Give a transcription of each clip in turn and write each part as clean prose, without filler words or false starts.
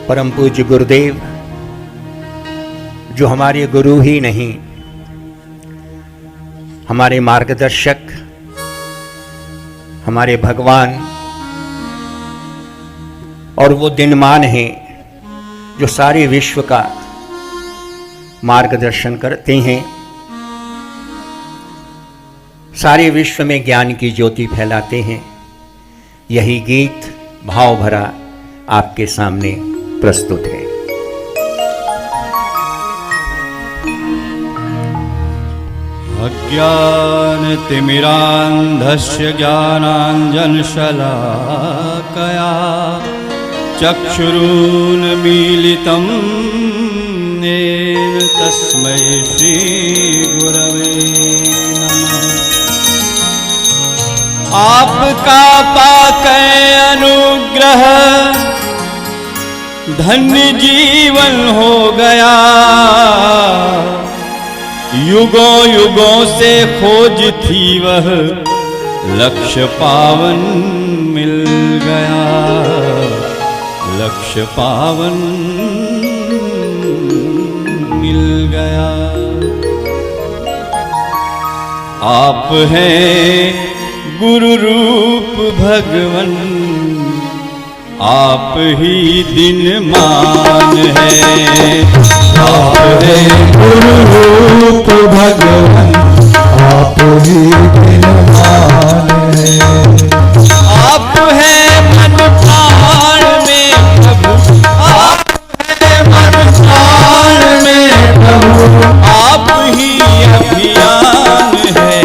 परम पूज्य गुरुदेव जो हमारे गुरु ही नहीं, हमारे मार्गदर्शक, हमारे भगवान और वो दिनमान हैं जो सारे विश्व का मार्गदर्शन करते हैं, सारे विश्व में ज्ञान की ज्योति फैलाते हैं। यही गीत भाव भरा आपके सामने प्रस्तुत है। अज्ञानतिमिरान्धस्य ज्ञानाञ्जनशलाकया चक्षुरुन्मीलितं येन तस्मै श्रीगुरवे नमः। आपका पाकै अनुग्रह धन्य जीवन हो गया, युगों युगों से खोज थी वह लक्ष्य पावन मिल गया, लक्ष्य पावन मिल गया। आप हैं गुरु रूप भगवन, आप ही दिनमान है। आप हैं गुरु रूप भगवन, आप ही दिनमान है। आप हैं मन प्राण में प्रभु, आप हैं मन प्राण में प्रभु, आप ही अभियान है।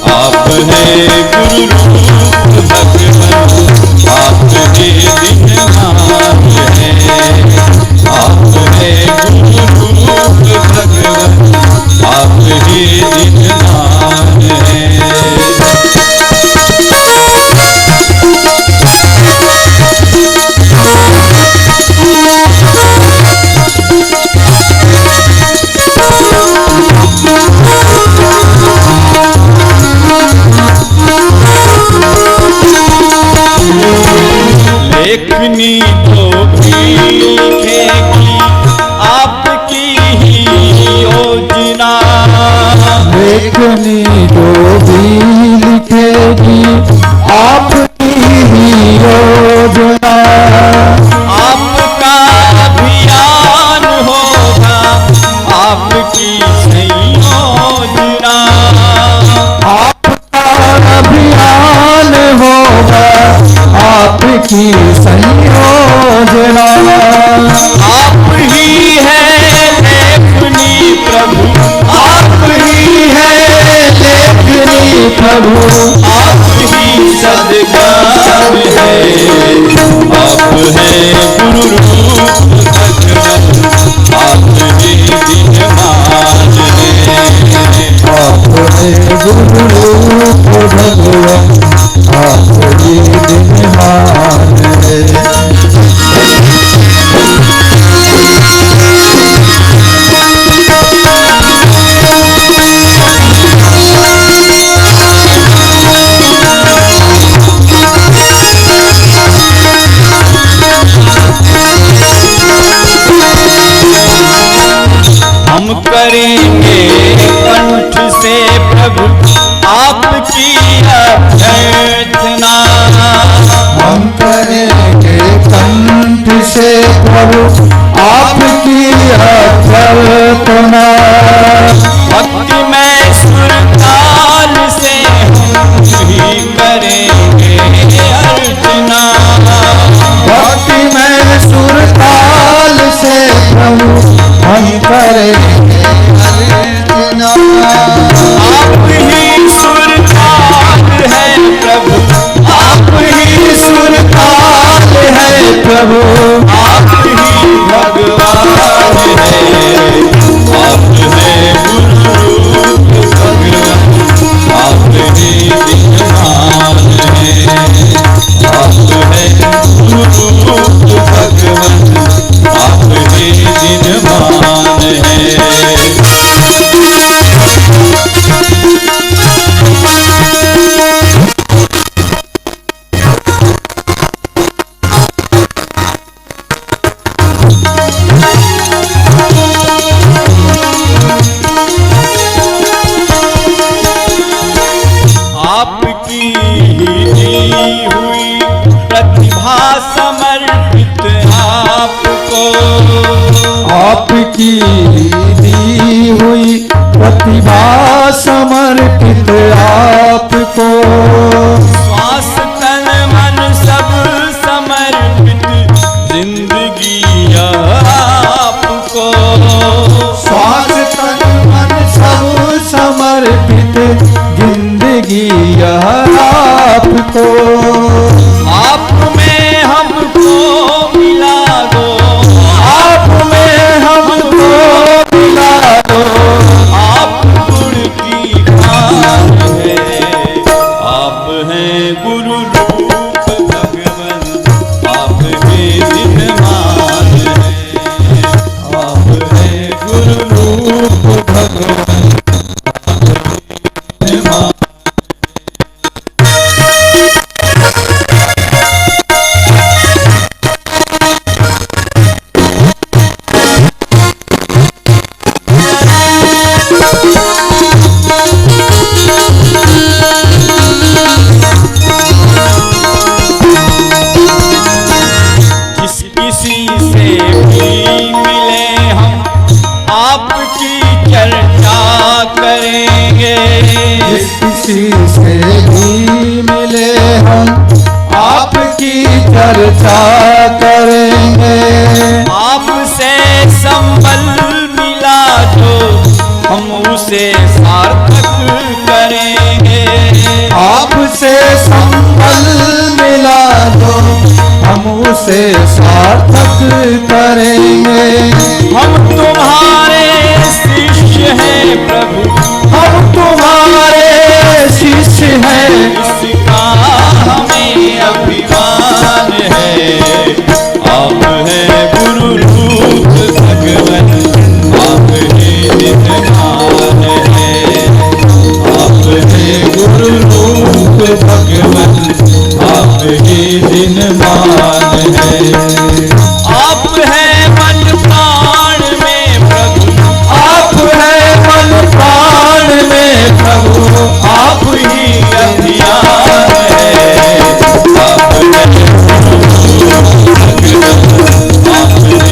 आप हैं गुरु रूप भगवन, आप ही दिनमान है। आप हैं गुरु रूप भगवन, आप ही दिनमान है। लेखनी तो भी लिखेगी आपकी ही योजना, लेखनी जो भी लिखेगी आपकी ही योजना। आपका अभियान होगा आपकी संयोजना, आपका अभियान होगा आपकी संयोजना। आप ही है लेखनी प्रभु, आप ही है लेखनी प्रभु, आप ही सद्गुण है। आप हैं गुरु रूप भगवन, आप ही दिनमान है। आप हैं गुरु रूप भगवन, आप ही दिनमान है। हम करेंगे कंठ से प्रभु आपकी अभ्यर्थना, हम करेंगे कंठ से प्रभु आपकी अभ्यर्थना। भक्तिमय सुर ताल से हम ही करेंगे अर्चना, भक्तिमय सुर ताल से प्रभु हम करेंगे अर्चना। आप ही सुर ताल है प्रभु, आप ही सुर ताल है प्रभु आप ही भगवान है। आप हैं गुरु रूप भगवन, आप ही दिनमान है। आप हैं गुरु रूप भगवन, आप ही दिनमान है। समर्पित आपको, आपकी दी हुई प्रतिभा समर्पित आपको, श्वास तन मन सब समर्पित जिंदगी आपको, श्वास तन मन सब समर्पित जिंदगी यह आपको, आप में हमको मिला दो, आप में हमको मिला दो, आप गुण की खान है, आप हैं गुरु रूप भगवन, आप हैं दिनमान है, आप हैं गुरु रूप भगवन, दिनमान। जिस किसी से भी मिले हम आपकी चर्चा करेंगे, जिस किसी से भी मिले हम आपकी चर्चा करेंगे, आपसे संबल मिला जो हम उसे सार्थक करेंगे, आपसे संबल मिला दो हम उसे सार्थक करेंगे, हम तुम्हारे शिष्य हैं प्रभु, हम तुम्हारे शिष्य हैं, इसका हमें अभिमान है, आप हैं गुरु रूप भगवन, आप हैं दिनमान है, आप हैं गुरु रूप भगवन, आप ही दिनमान है, आप हैं मन प्राण में प्रभु, आप हैं मन प्राण में प्रभु, आप ही अभियान है, आप हैं आप ही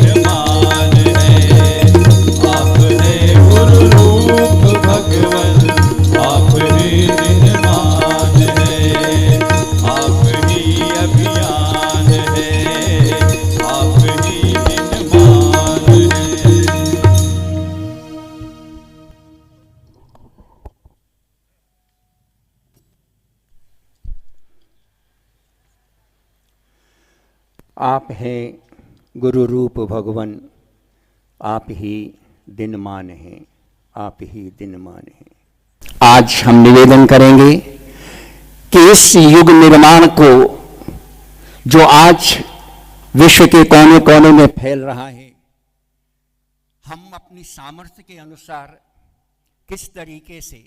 दिनमान है, आप हैं गुरु रूप भगवन, आप ही दिनमान है, आप ही अभियान है, आप ही दिनमान है। आप हैं गुरु रूप भगवन, आप ही दिनमान हैं, आप ही दिनमान हैं। आज हम निवेदन करेंगे कि इस युग निर्माण को जो आज विश्व के कोने कोने में फैल रहा है, हम अपनी सामर्थ्य के अनुसार किस तरीके से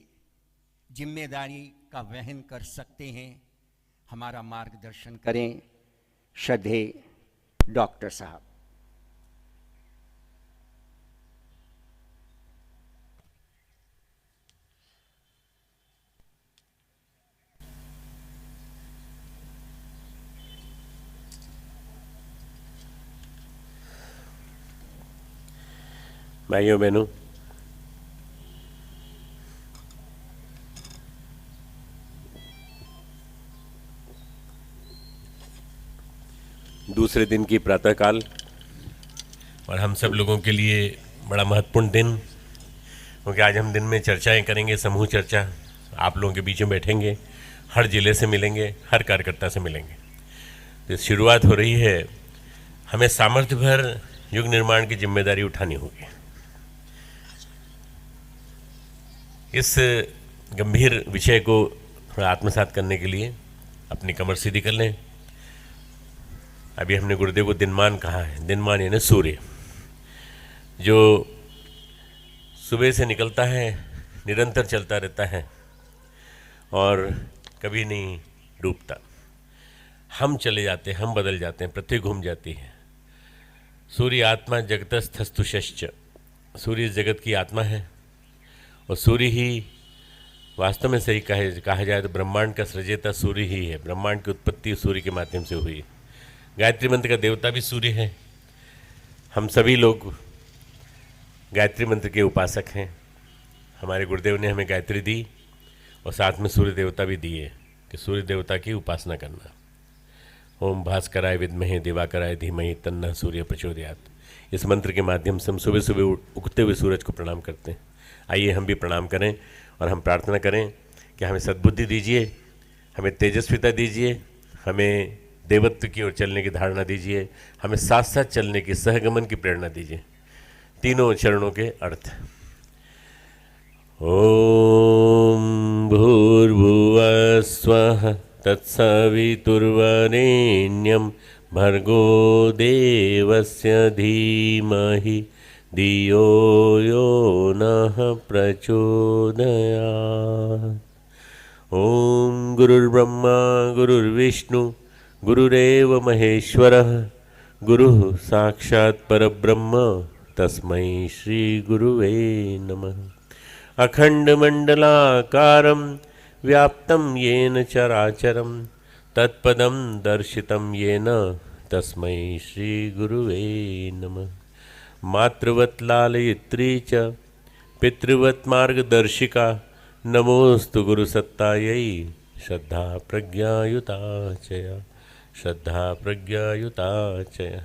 जिम्मेदारी का वहन कर सकते हैं, हमारा मार्गदर्शन करें श्रद्धेय डॉक्टर साहब। भाइयों बहनों, दूसरे दिन की प्रातःकाल और हम सब लोगों के लिए बड़ा महत्वपूर्ण दिन, क्योंकि आज हम दिन में चर्चाएं करेंगे, समूह चर्चा। आप लोगों के बीच में बैठेंगे, हर जिले से मिलेंगे, हर कार्यकर्ता से मिलेंगे। तो शुरुआत हो रही है, हमें सामर्थ्य भर युग निर्माण की जिम्मेदारी उठानी होगी। इस गंभीर विषय को थोड़ा आत्मसात करने के लिए अपनी कमर सीधी कर लें। अभी हमने गुरुदेव को दिनमान कहा है। दिनमान यानी सूर्य, जो सुबह से निकलता है, निरंतर चलता रहता है और कभी नहीं डूबता। हम चले जाते हैं, हम बदल जाते हैं, पृथ्वी घूम जाती है। सूर्य आत्मा जगतस्थस्तुषश्च, सूर्य इस जगत की आत्मा है और सूर्य ही वास्तव में सही कहा जाए तो ब्रह्मांड का सृजेता सूर्य ही है। ब्रह्मांड की उत्पत्ति सूर्य के माध्यम से हुई। गायत्री मंत्र का देवता भी सूर्य है। हम सभी लोग गायत्री मंत्र के उपासक हैं। हमारे गुरुदेव ने हमें गायत्री दी और साथ में सूर्य देवता भी दिए कि सूर्य देवता की उपासना करना। ओम भास्कराय विद्महे दिवाकराय धीमहि तन्नः सूर्य प्रचोदयात्। इस मंत्र के माध्यम से हम सुबह सुबह उगते हुए सूरज को प्रणाम करते हैं। आइए हम भी प्रणाम करें और हम प्रार्थना करें कि हमें सद्बुद्धि दीजिए, हमें तेजस्विता दीजिए, हमें देवत्व की ओर चलने की धारणा दीजिए, हमें साथ साथ चलने की, सहगमन की प्रेरणा दीजिए। तीनों चरणों के अर्थ। ओम भूर्भुवः स्वः तत्सवितुर्वरेण्यं भर्गो देवस्य धीमहि धियो यो नः प्रचोदयात्। ओम गुरुर्ब्रह्मा गुरुर्विष्णु गुरुरेव महेश्वरः गुरुः साक्षात् परब्रह्म तस्मै श्री गुरुवे नमः। अखण्डमण्डलाकारं व्याप्तं येन चराचरं तत्पदं दर्शितं येन तस्मै श्री गुरुवे नमः। मातृवत् लालयित्री च पितृवत् मार्गदर्शिका नमोस्तु गुरुसत्तायै श्रद्धा प्रज्ञायुता चया श्रद्धा प्रज्ञायुता चया।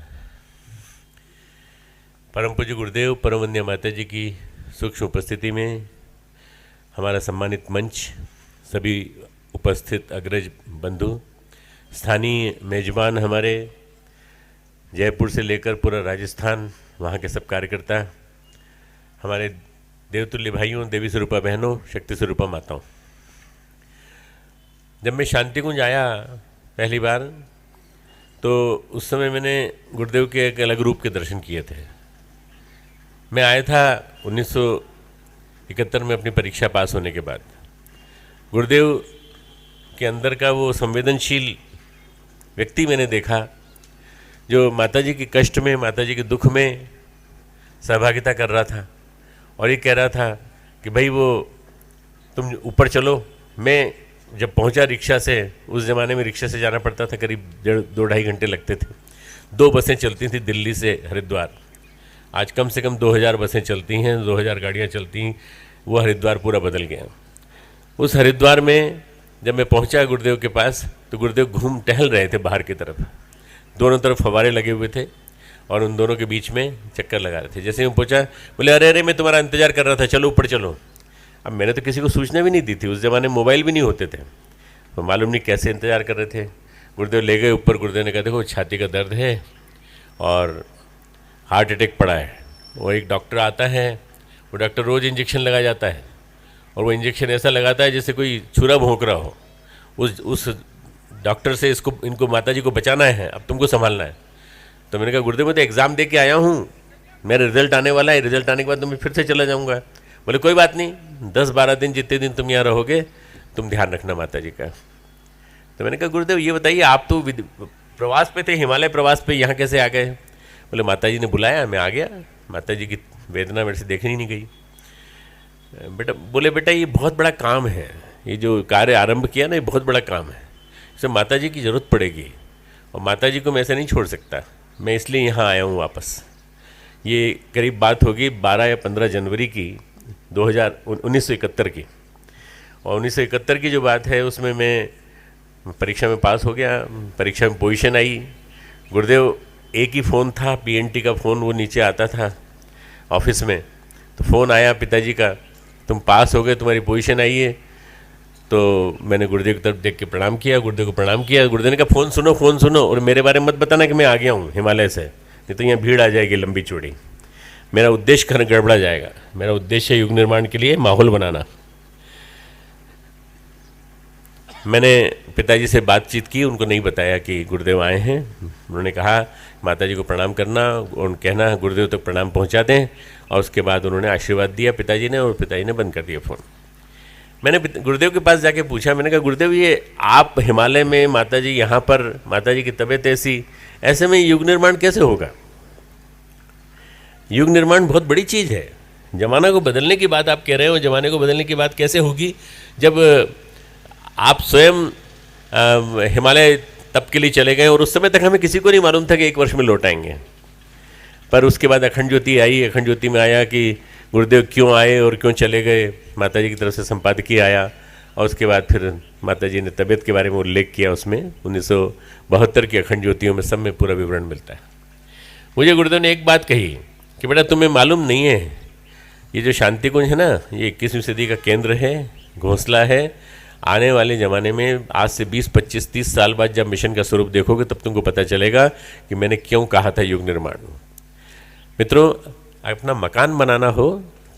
परम पूज्य गुरुदेव परम वंद्य माता जी की सूक्ष्म उपस्थिति में हमारा सम्मानित मंच, सभी उपस्थित अग्रज बंधु, स्थानीय मेजबान हमारे जयपुर से लेकर पूरा राजस्थान, वहाँ के सब कार्यकर्ता, हमारे देवतुल्य भाइयों, देवी स्वरूपा बहनों, शक्ति स्वरूपा माताओं। जब मैं शांति कुंज आया पहली बार तो उस समय मैंने गुरुदेव के एक अलग रूप के दर्शन किए थे। मैं आया था 1971 में अपनी परीक्षा पास होने के बाद। गुरुदेव के अंदर का वो संवेदनशील व्यक्ति मैंने देखा जो माताजी के कष्ट में, माताजी के दुख में सहभागिता कर रहा था और ये कह रहा था कि भाई वो तुम ऊपर चलो। मैं जब पहुंचा रिक्शा से, उस ज़माने में रिक्शा से जाना पड़ता था, करीब 2-2.5 घंटे लगते थे। 2 बसें चलती थी दिल्ली से हरिद्वार। आज कम से कम 2000 बसें चलती हैं, 2000 गाड़ियाँ चलती हैं। वो हरिद्वार पूरा बदल गया। उस हरिद्वार में जब मैं पहुंचा गुरुदेव के पास तो गुरुदेव घूम टहल रहे थे बाहर की तरफ। दोनों तरफ फव्वारे लगे हुए थे और उन दोनों के बीच में चक्कर लगा रहे थे। जैसे ही मैं पहुंचा, बोले अरे अरे मैं तुम्हारा इंतजार कर रहा था, चलो ऊपर चलो। अब मैंने तो किसी को सूचना भी नहीं दी थी, उस ज़माने में मोबाइल भी नहीं होते थे, तो मालूम नहीं कैसे इंतज़ार कर रहे थे। गुरुदेव ले गए ऊपर। गुरुदेव ने कहा देखो छाती का दर्द है और हार्ट अटैक पड़ा है। वो एक डॉक्टर आता है, वो डॉक्टर रोज़ इंजेक्शन लगा जाता है और वो इंजेक्शन ऐसा लगाता है जैसे कोई छुरा भोंक रहा हो। उस डॉक्टर से इनको माताजी को बचाना है, अब तुमको संभालना है। तो मैंने कहा गुरुदेव मैं तो एग्ज़ाम दे के आया हूँ, मेरा रिजल्ट आने वाला है, रिजल्ट आने के बाद तो मैं फिर से चला जाऊँगा। बोले कोई बात नहीं, 10-12 दिन जितने दिन तुम यहाँ रहोगे तुम ध्यान रखना माताजी का। तो मैंने कहा गुरुदेव ये बताइए आप तो प्रवास पे थे, हिमालय प्रवास पे, यहाँ कैसे आ गए? बोले माताजी ने बुलाया, मैं आ गया। माताजी की वेदना मेरे से देखनी नहीं गई। बोले बेटा ये बहुत बड़ा काम है, ये जो कार्य आरंभ किया ना ये बहुत बड़ा काम है, इसमें माताजी की ज़रूरत पड़ेगी और माताजी को मैं ऐसे नहीं छोड़ सकता। मैं इसलिए यहाँ आया हूँ वापस। ये करीब बात होगी 12 या 15 जनवरी की 1971 की। और 1971 की जो बात है उसमें मैं परीक्षा में पास हो गया। परीक्षा में पोजीशन आई। गुरुदेव एक ही फ़ोन था, पीएनटी का फ़ोन, वो नीचे आता था ऑफिस में। तो फ़ोन आया पिताजी का, तुम पास हो गए, तुम्हारी पोजीशन आई है। तो मैंने गुरुदेव की तरफ देख के प्रणाम किया, गुरुदेव को प्रणाम किया। गुरुदेव ने कहा फ़ोन सुनो और मेरे बारे में मत बताना कि मैं आ गया हूँ हिमालय से, नहीं तो यहाँ भीड़ आ जाएगी लंबी चौड़ी, मेरा उद्देश्य गड़बड़ा जाएगा। मेरा उद्देश्य है युग निर्माण के लिए माहौल बनाना। मैंने पिताजी से बातचीत की, उनको नहीं बताया कि गुरुदेव आए हैं। उन्होंने कहा माताजी को प्रणाम करना और कहना गुरुदेव तक प्रणाम पहुंचा दें, और उसके बाद उन्होंने आशीर्वाद दिया पिताजी ने, और पिताजी ने बंद कर दिया फ़ोन। मैंने गुरुदेव के पास जाके पूछा, मैंने कहा गुरुदेव ये आप हिमालय में, माताजी यहाँ पर, माताजी की तबीयत ऐसी, ऐसे में युग निर्माण कैसे होगा? युग निर्माण बहुत बड़ी चीज़ है। ज़माना को बदलने की बात आप कह रहे हो, ज़माने को बदलने की बात कैसे होगी जब आप स्वयं हिमालय तब के लिए चले गए और उस समय तक हमें किसी को नहीं मालूम था कि 1 वर्ष में लौट आएंगे। पर उसके बाद अखंड ज्योति आई। अखंड ज्योति में आया कि गुरुदेव क्यों आए और क्यों चले गए। माता जी की तरफ से संपादकीय आया और उसके बाद फिर माता जी ने तबीयत के बारे में उल्लेख किया। उसमें 1972 की अखंड ज्योतियों में सब में पूरा विवरण मिलता है। मुझे गुरुदेव ने एक बात कही कि बेटा तुम्हें मालूम नहीं है, ये जो शांति कुंज है ना, ये 21वीं सदी का केंद्र है, घोंसला है। आने वाले ज़माने में आज से 20, 25, 30 साल बाद जब मिशन का स्वरूप देखोगे तब तुमको पता चलेगा कि मैंने क्यों कहा था युग निर्माण। मित्रों, अपना मकान बनाना हो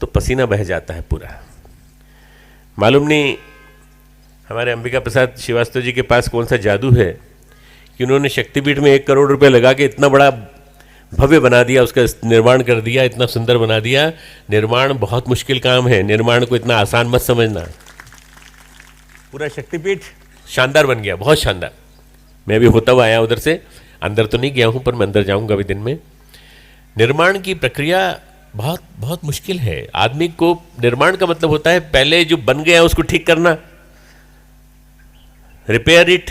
तो पसीना बह जाता है पूरा। मालूम नहीं हमारे अंबिका प्रसाद श्रीवास्तव जी के पास कौन सा जादू है कि उन्होंने शक्तिपीठ में 1 करोड़ रुपए लगा के इतना बड़ा भव्य बना दिया, उसका निर्माण कर दिया, इतना सुंदर बना दिया। निर्माण बहुत मुश्किल काम है, निर्माण को इतना आसान मत समझना। पूरा शक्तिपीठ शानदार बन गया, बहुत शानदार। मैं अभी होता हुआ आया उधर से, अंदर तो नहीं गया हूँ पर मैं अंदर जाऊँगा अभी दिन में। निर्माण की प्रक्रिया बहुत बहुत मुश्किल है। आदमी को निर्माण का मतलब होता है पहले जो बन गया उसको ठीक करना, रिपेयर इट,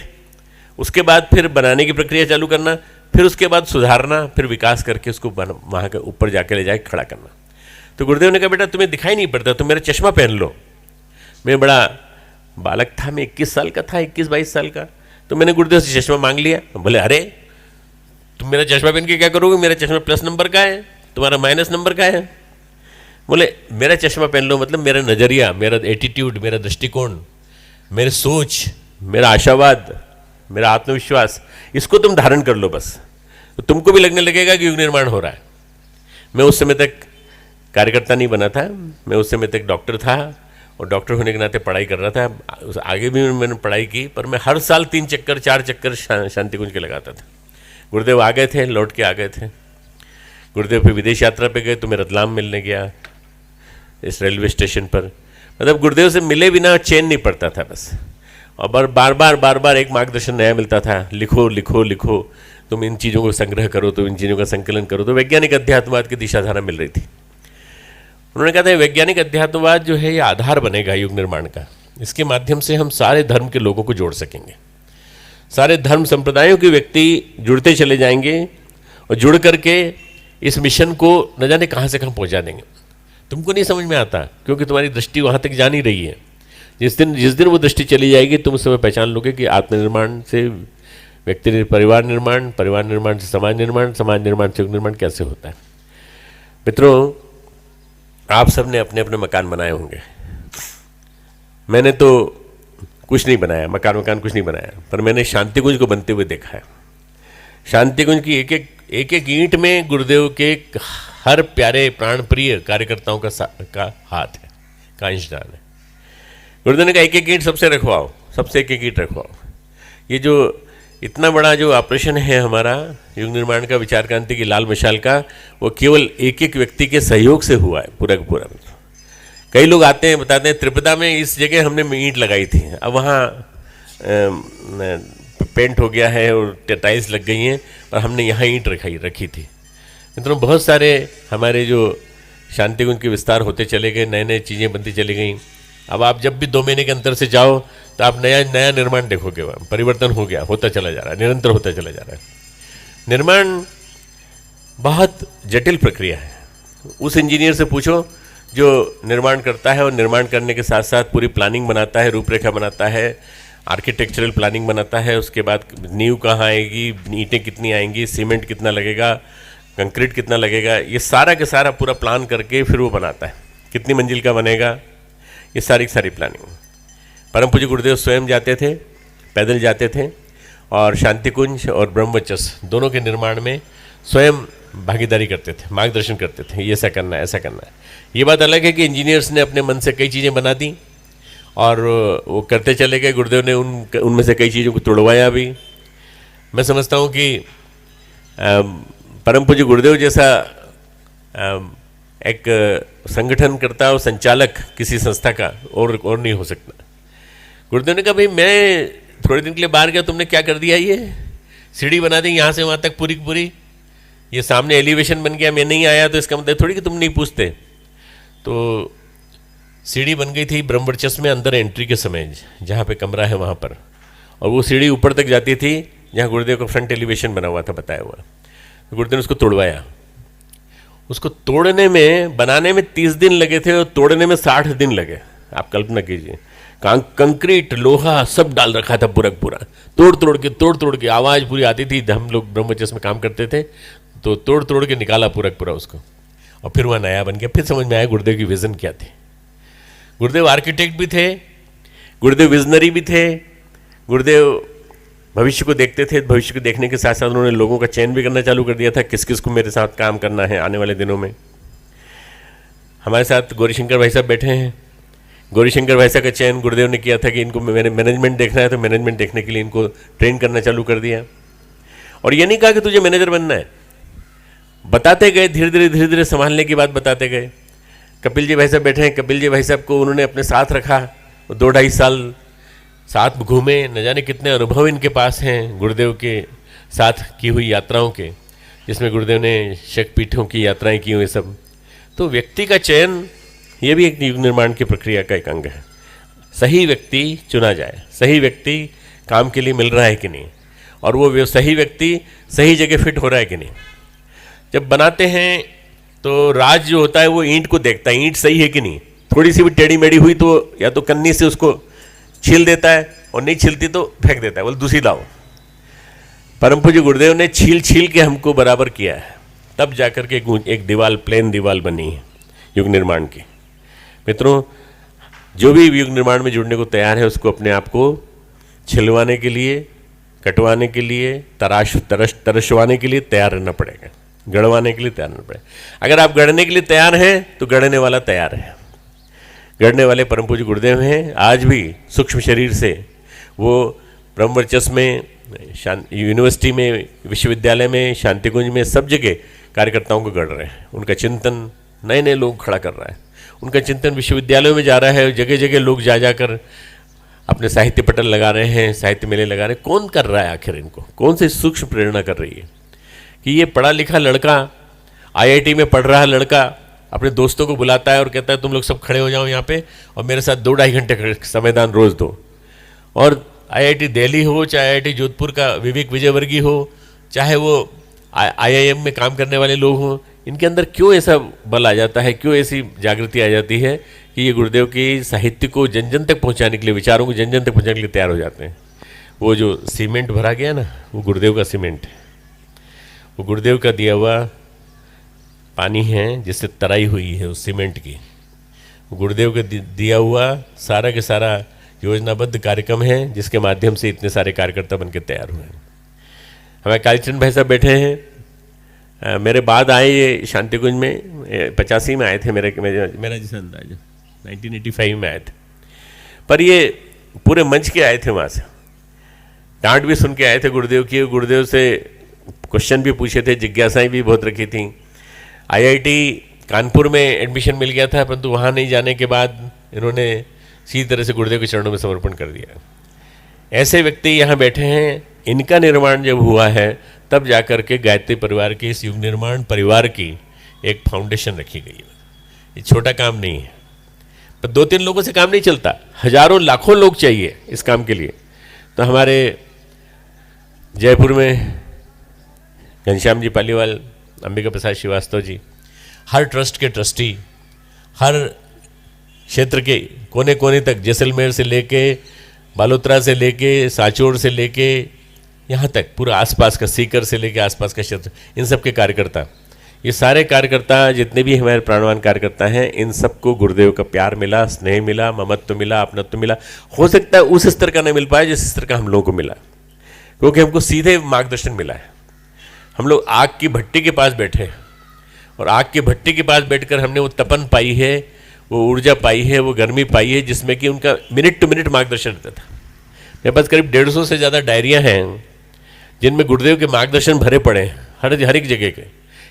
उसके बाद फिर बनाने की प्रक्रिया चालू करना, फिर उसके बाद सुधारना, फिर विकास करके उसको वहाँ के ऊपर जाके ले जाके खड़ा करना। तो गुरुदेव ने कहा बेटा तुम्हें दिखाई नहीं पड़ता, तुम मेरा चश्मा पहन लो। मैं बड़ा बालक था, मैं 21 साल का था, 21-22 साल का। तो मैंने गुरुदेव से चश्मा मांग लिया। बोले अरे तुम मेरा चश्मा पहन के क्या करोगे, मेरा चश्मा प्लस नंबर का है, तुम्हारा माइनस नंबर का है। बोले मेरा चश्मा पहन लो मतलब मेरा नज़रिया, मेरा एटीट्यूड, मेरा दृष्टिकोण, मेरी सोच, मेरा आशावाद, मेरा आत्मविश्वास, इसको तुम धारण कर लो बस, तो तुमको भी लगने लगेगा कि युग निर्माण हो रहा है। मैं उस समय तक कार्यकर्ता नहीं बना था, मैं उस समय तक डॉक्टर था और डॉक्टर होने के नाते पढ़ाई कर रहा था। आगे भी मैंने पढ़ाई की, पर मैं हर साल 3 चक्कर 4 चक्कर शांति कुंज के लगाता था। गुरुदेव आ गए थे, लौट के आ गए थे। गुरुदेव फिर विदेश यात्रा पे गए तो मैं रतलाम मिलने गया इस रेलवे स्टेशन पर। मतलब गुरुदेव से मिले बिना चैन नहीं पड़ता था बस। और बार बार एक मार्गदर्शन नया मिलता था, लिखो लिखो लिखो, तुम इन चीज़ों को संग्रह करो, तुम इन चीज़ों का संकलन करो। तो वैज्ञानिक अध्यात्मवाद की दिशाधारा मिल रही थी। उन्होंने कहा था वैज्ञानिक अध्यात्मवाद जो है ये आधार बनेगा युग निर्माण का। इसके माध्यम से हम सारे धर्म के लोगों को जोड़ सकेंगे, सारे धर्म संप्रदायों के व्यक्ति जुड़ते चले जाएंगे और जुड़ करके इस मिशन को न जाने कहाँ से कहाँ पहुँचा देंगे। तुमको नहीं समझ में आता क्योंकि तुम्हारी दृष्टि वहाँ तक जा नहीं रही है। जिस दिन वो दृष्टि चली जाएगी तुम उस समय पहचान लोगे कि आत्मनिर्माण से व्यक्ति परिवार निर्माण, परिवार निर्माण से समाज निर्माण, समाज निर्माण से युग निर्माण कैसे होता है। मित्रों, आप सब ने अपने अपने मकान बनाए होंगे। मैंने तो कुछ नहीं बनाया, मकान कुछ नहीं बनाया, पर मैंने शांति कुंज को बनते हुए देखा है। शांति कुंज की एक एक ईंट में गुरुदेव के हर प्यारे प्राण प्रिय कार्यकर्ताओं का हाथ है, का अंशदान है। गुरुदेव ने कहा एक एक ईंट सबसे रखवाओ, सबसे एक एक ईंट रखवाओ। ये जो इतना बड़ा जो ऑपरेशन है हमारा युग निर्माण का, विचार क्रांति की लाल मशाल का, वो केवल एक एक व्यक्ति के सहयोग से हुआ है पूरा का पूरा। कई लोग आते हैं बताते हैं त्रिपदा में इस जगह हमने ईंट लगाई थी, अब वहाँ पेंट हो गया है और टाइल्स लग गई हैं, और हमने यहाँ ईंट रखी थी। मित्रों, बहुत सारे हमारे जो शांति कुंज के विस्तार होते चले गए, नए नए चीज़ें बनती चली गई। अब आप जब भी 2 महीने के अंतर से जाओ तो आप नया निर्माण देखोगे, वहाँ परिवर्तन हो गया, होता चला जा रहा है, निरंतर होता चला जा रहा है। निर्माण बहुत जटिल प्रक्रिया है। उस इंजीनियर से पूछो जो निर्माण करता है और निर्माण करने के साथ साथ पूरी प्लानिंग बनाता है, रूपरेखा बनाता है, आर्किटेक्चरल प्लानिंग बनाता है, उसके बाद नींव कहाँ आएगी, ईंटें कितनी आएंगी, सीमेंट कितना लगेगा, कंक्रीट कितना लगेगा, ये सारा के सारा पूरा प्लान करके फिर वो बनाता है। कितनी मंजिल का बनेगा, ये सारी की सारी प्लानिंग। परम पूज्य गुरुदेव स्वयं जाते थे, पैदल जाते थे, और शांति कुंज और ब्रह्मवचस दोनों के निर्माण में स्वयं भागीदारी करते थे, मार्गदर्शन करते थे, ये ऐसा करना है, ऐसा करना है। ये बात अलग है कि इंजीनियर्स ने अपने मन से कई चीज़ें बना दी और वो करते चले गए। गुरुदेव ने उनमें से कई चीज़ों को तोड़वाया भी। मैं समझता हूँ कि परम पूज्य गुरुदेव जैसा एक संगठनकर्ता और संचालक किसी संस्था का और नहीं हो सकता। गुरुदेव ने कहा भाई मैं थोड़े दिन के लिए बाहर गया, तुमने क्या कर दिया, ये सीढ़ी बना दी यहाँ से वहाँ तक पूरी की पूरी, ये सामने एलिवेशन बन गया, मैं नहीं आया तो इसका मतलब थोड़ी कि तुम नहीं पूछते। तो सीढ़ी बन गई थी ब्रह्मवर्चस में अंदर एंट्री के समय, जहाँ पे कमरा है वहाँ पर, और वो सीढ़ी ऊपर तक जाती थी जहाँ गुरुदेव का फ्रंट एलिवेशन बना हुआ था बताया हुआ, तो गुरुदेव ने उसको तोड़वाया। उसको तोड़ने में, बनाने में 30 दिन लगे थे और तोड़ने में 60 दिन लगे। आप कल्पना कीजिए, कंक्रीट लोहा सब डाल रखा था पूरा पूरा, तोड़ तोड़ के आवाज़ पूरी आती थी। हम लोग ब्रह्मचर्य में काम करते थे तो तोड़ तोड़ के निकाला पूरा उसको, और फिर वह नया बन गया। फिर समझ में आया गुरुदेव की विज़न क्या थी। गुरुदेव आर्किटेक्ट भी थे, गुरुदेव विजनरी भी थे, गुरुदेव भविष्य को देखते थे। भविष्य को देखने के साथ साथ उन्होंने लोगों का चयन भी करना चालू कर दिया था, किस किस को मेरे साथ काम करना है आने वाले दिनों में। हमारे साथ गौरीशंकर भाई साहब बैठे हैं। गौरीशंकर भाई साहब का चयन गुरुदेव ने किया था कि इनको मैनेजमेंट देखना है, तो मैनेजमेंट देखने के लिए इनको ट्रेन करना चालू कर दिया। और ये नहीं कहा कि तुझे मैनेजर बनना है, बताते गए, धीरे धीरे संभालने की बात बताते गए। कपिल जी भाई साहब बैठे हैं। कपिल जी भाई साहब को उन्होंने अपने साथ रखा, 2-2.5 साल साथ घूमे, न जाने कितने अनुभव इनके पास हैं गुरुदेव के साथ की हुई यात्राओं के, जिसमें गुरुदेव ने शक्तिपीठों की यात्राएं की हुई सब। तो व्यक्ति का चयन ये भी एक युग निर्माण की प्रक्रिया का एक अंग है। सही व्यक्ति चुना जाए, सही व्यक्ति काम के लिए मिल रहा है कि नहीं, और वो सही व्यक्ति सही जगह फिट हो रहा है कि नहीं। जब बनाते हैं तो राज जो होता है वो ईंट को देखता है, ईंट सही है कि नहीं। थोड़ी सी भी टेढ़ी मेढ़ी हुई तो या तो कन्नी से उसको छील देता है, और नहीं छिलती तो फेंक देता है, बोले दूसरी लाओ। परम पूज्य गुरुदेव ने छील के हमको बराबर किया है, तब जाकर के एक दीवार, प्लेन दीवार बनी है युग निर्माण की। मित्रों, जो भी युग निर्माण में जुड़ने को तैयार है उसको अपने आप को छिलवाने के लिए, कटवाने के लिए, तरसवाने के लिए तैयार रहना पड़ेगा, गढ़वाने के लिए तैयार रहना पड़ेगा। अगर आप गढ़ने के लिए तैयार हैं तो गढ़ने वाला तैयार है। गढ़ने वाले परम पूज्य गुरुदेव हैं। आज भी सूक्ष्म शरीर से वो ब्रह्मचर्य में, यूनिवर्सिटी में, विश्वविद्यालय में, शांतिकुंज में, सब जगह कार्यकर्ताओं को गढ़ रहे हैं। उनका चिंतन नए नए लोग खड़ा कर रहा है, उनका चिंतन विश्वविद्यालयों में जा रहा है, जगह जगह लोग जाकर अपने साहित्य पटल लगा रहे हैं, साहित्य मेले लगा रहे हैं। कौन कर रहा है आखिर इनको? कौन सी सूक्ष्म प्रेरणा कर रही है कि ये पढ़ा लिखा लड़का, IIT में पढ़ रहा लड़का अपने दोस्तों को बुलाता है और कहता है तुम लोग सब खड़े हो जाओ यहाँ पे और मेरे साथ 2-2.5 घंटे समयदान रोज दो। और IIT दिल्ली हो, चाहे IIT जोधपुर का विवेक विजयवर्गीय हो, चाहे वो IIM में काम करने वाले लोग हों, इनके अंदर क्यों ऐसा बल आ जाता है, क्यों ऐसी जागृति आ जाती है कि ये गुरुदेव की साहित्य को जन जन तक पहुँचाने के लिए, विचारों को जन जन तक पहुँचाने के लिए तैयार हो जाते हैं। वो जो सीमेंट भरा गया ना, वो गुरुदेव का सीमेंट है, वो गुरुदेव का दिया हुआ पानी है जिससे तराई हुई है उस सीमेंट की। वो गुरुदेव का दिया हुआ सारा के सारा योजनाबद्ध कार्यक्रम है जिसके माध्यम से इतने सारे कार्यकर्ता बनकर तैयार हुए हैं। हमारे कालीचंद भाई साहब बैठे हैं, मेरे बाद आए ये शांतिकुंज में, 85 में आए थे मेरा जैसा अंदाज 1985 में आए थे। पर ये पूरे मंच के आए थे, वहाँ से डांट भी सुन के आए थे गुरुदेव की, गुरुदेव से क्वेश्चन भी पूछे थे, जिज्ञासाएं भी बहुत रखी थी। IIT कानपुर में एडमिशन मिल गया था, परंतु वहाँ नहीं जाने के बाद इन्होंने सीधी तरह से गुरुदेव के चरणों में समर्पण कर दिया। ऐसे व्यक्ति यहाँ बैठे हैं, इनका निर्माण जब हुआ है तब जाकर के गायत्री परिवार के इस युग निर्माण परिवार की एक फाउंडेशन रखी गई है। ये छोटा काम नहीं है, पर 2-3 लोगों से काम नहीं चलता, हजारों लाखों लोग चाहिए इस काम के लिए। तो हमारे जयपुर में घनश्याम जी पालीवाल, अंबिका प्रसाद श्रीवास्तव जी, हर ट्रस्ट के ट्रस्टी, हर क्षेत्र के कोने कोने तक, जैसलमेर से लेके, बालोतरा से लेके, सांचौर से लेके, यहाँ तक पूरा आसपास का, सीकर से लेके आसपास का क्षेत्र, इन सब के कार्यकर्ता, ये सारे कार्यकर्ता जितने भी हमारे प्राणवान कार्यकर्ता हैं, इन सबको गुरुदेव का प्यार मिला, स्नेह मिला, ममत्व मिला, अपनत्व मिला। हो सकता है उस स्तर का न मिल पाए जिस स्तर का हम लोगों को मिला, क्योंकि हमको सीधे मार्गदर्शन मिला है। हम लोग आग की भट्टी के पास बैठे हैं और आग की भट्टी के पास बैठकर हमने वो तपन पाई है, वो ऊर्जा पाई है, वो गर्मी पाई है, जिसमें कि उनका मिनट टू मिनट मार्गदर्शन रहता था। मेरे पास करीब 150 से ज़्यादा डायरियाँ हैं जिनमें गुरुदेव के मार्गदर्शन भरे पड़े हैं, हर एक जगह के।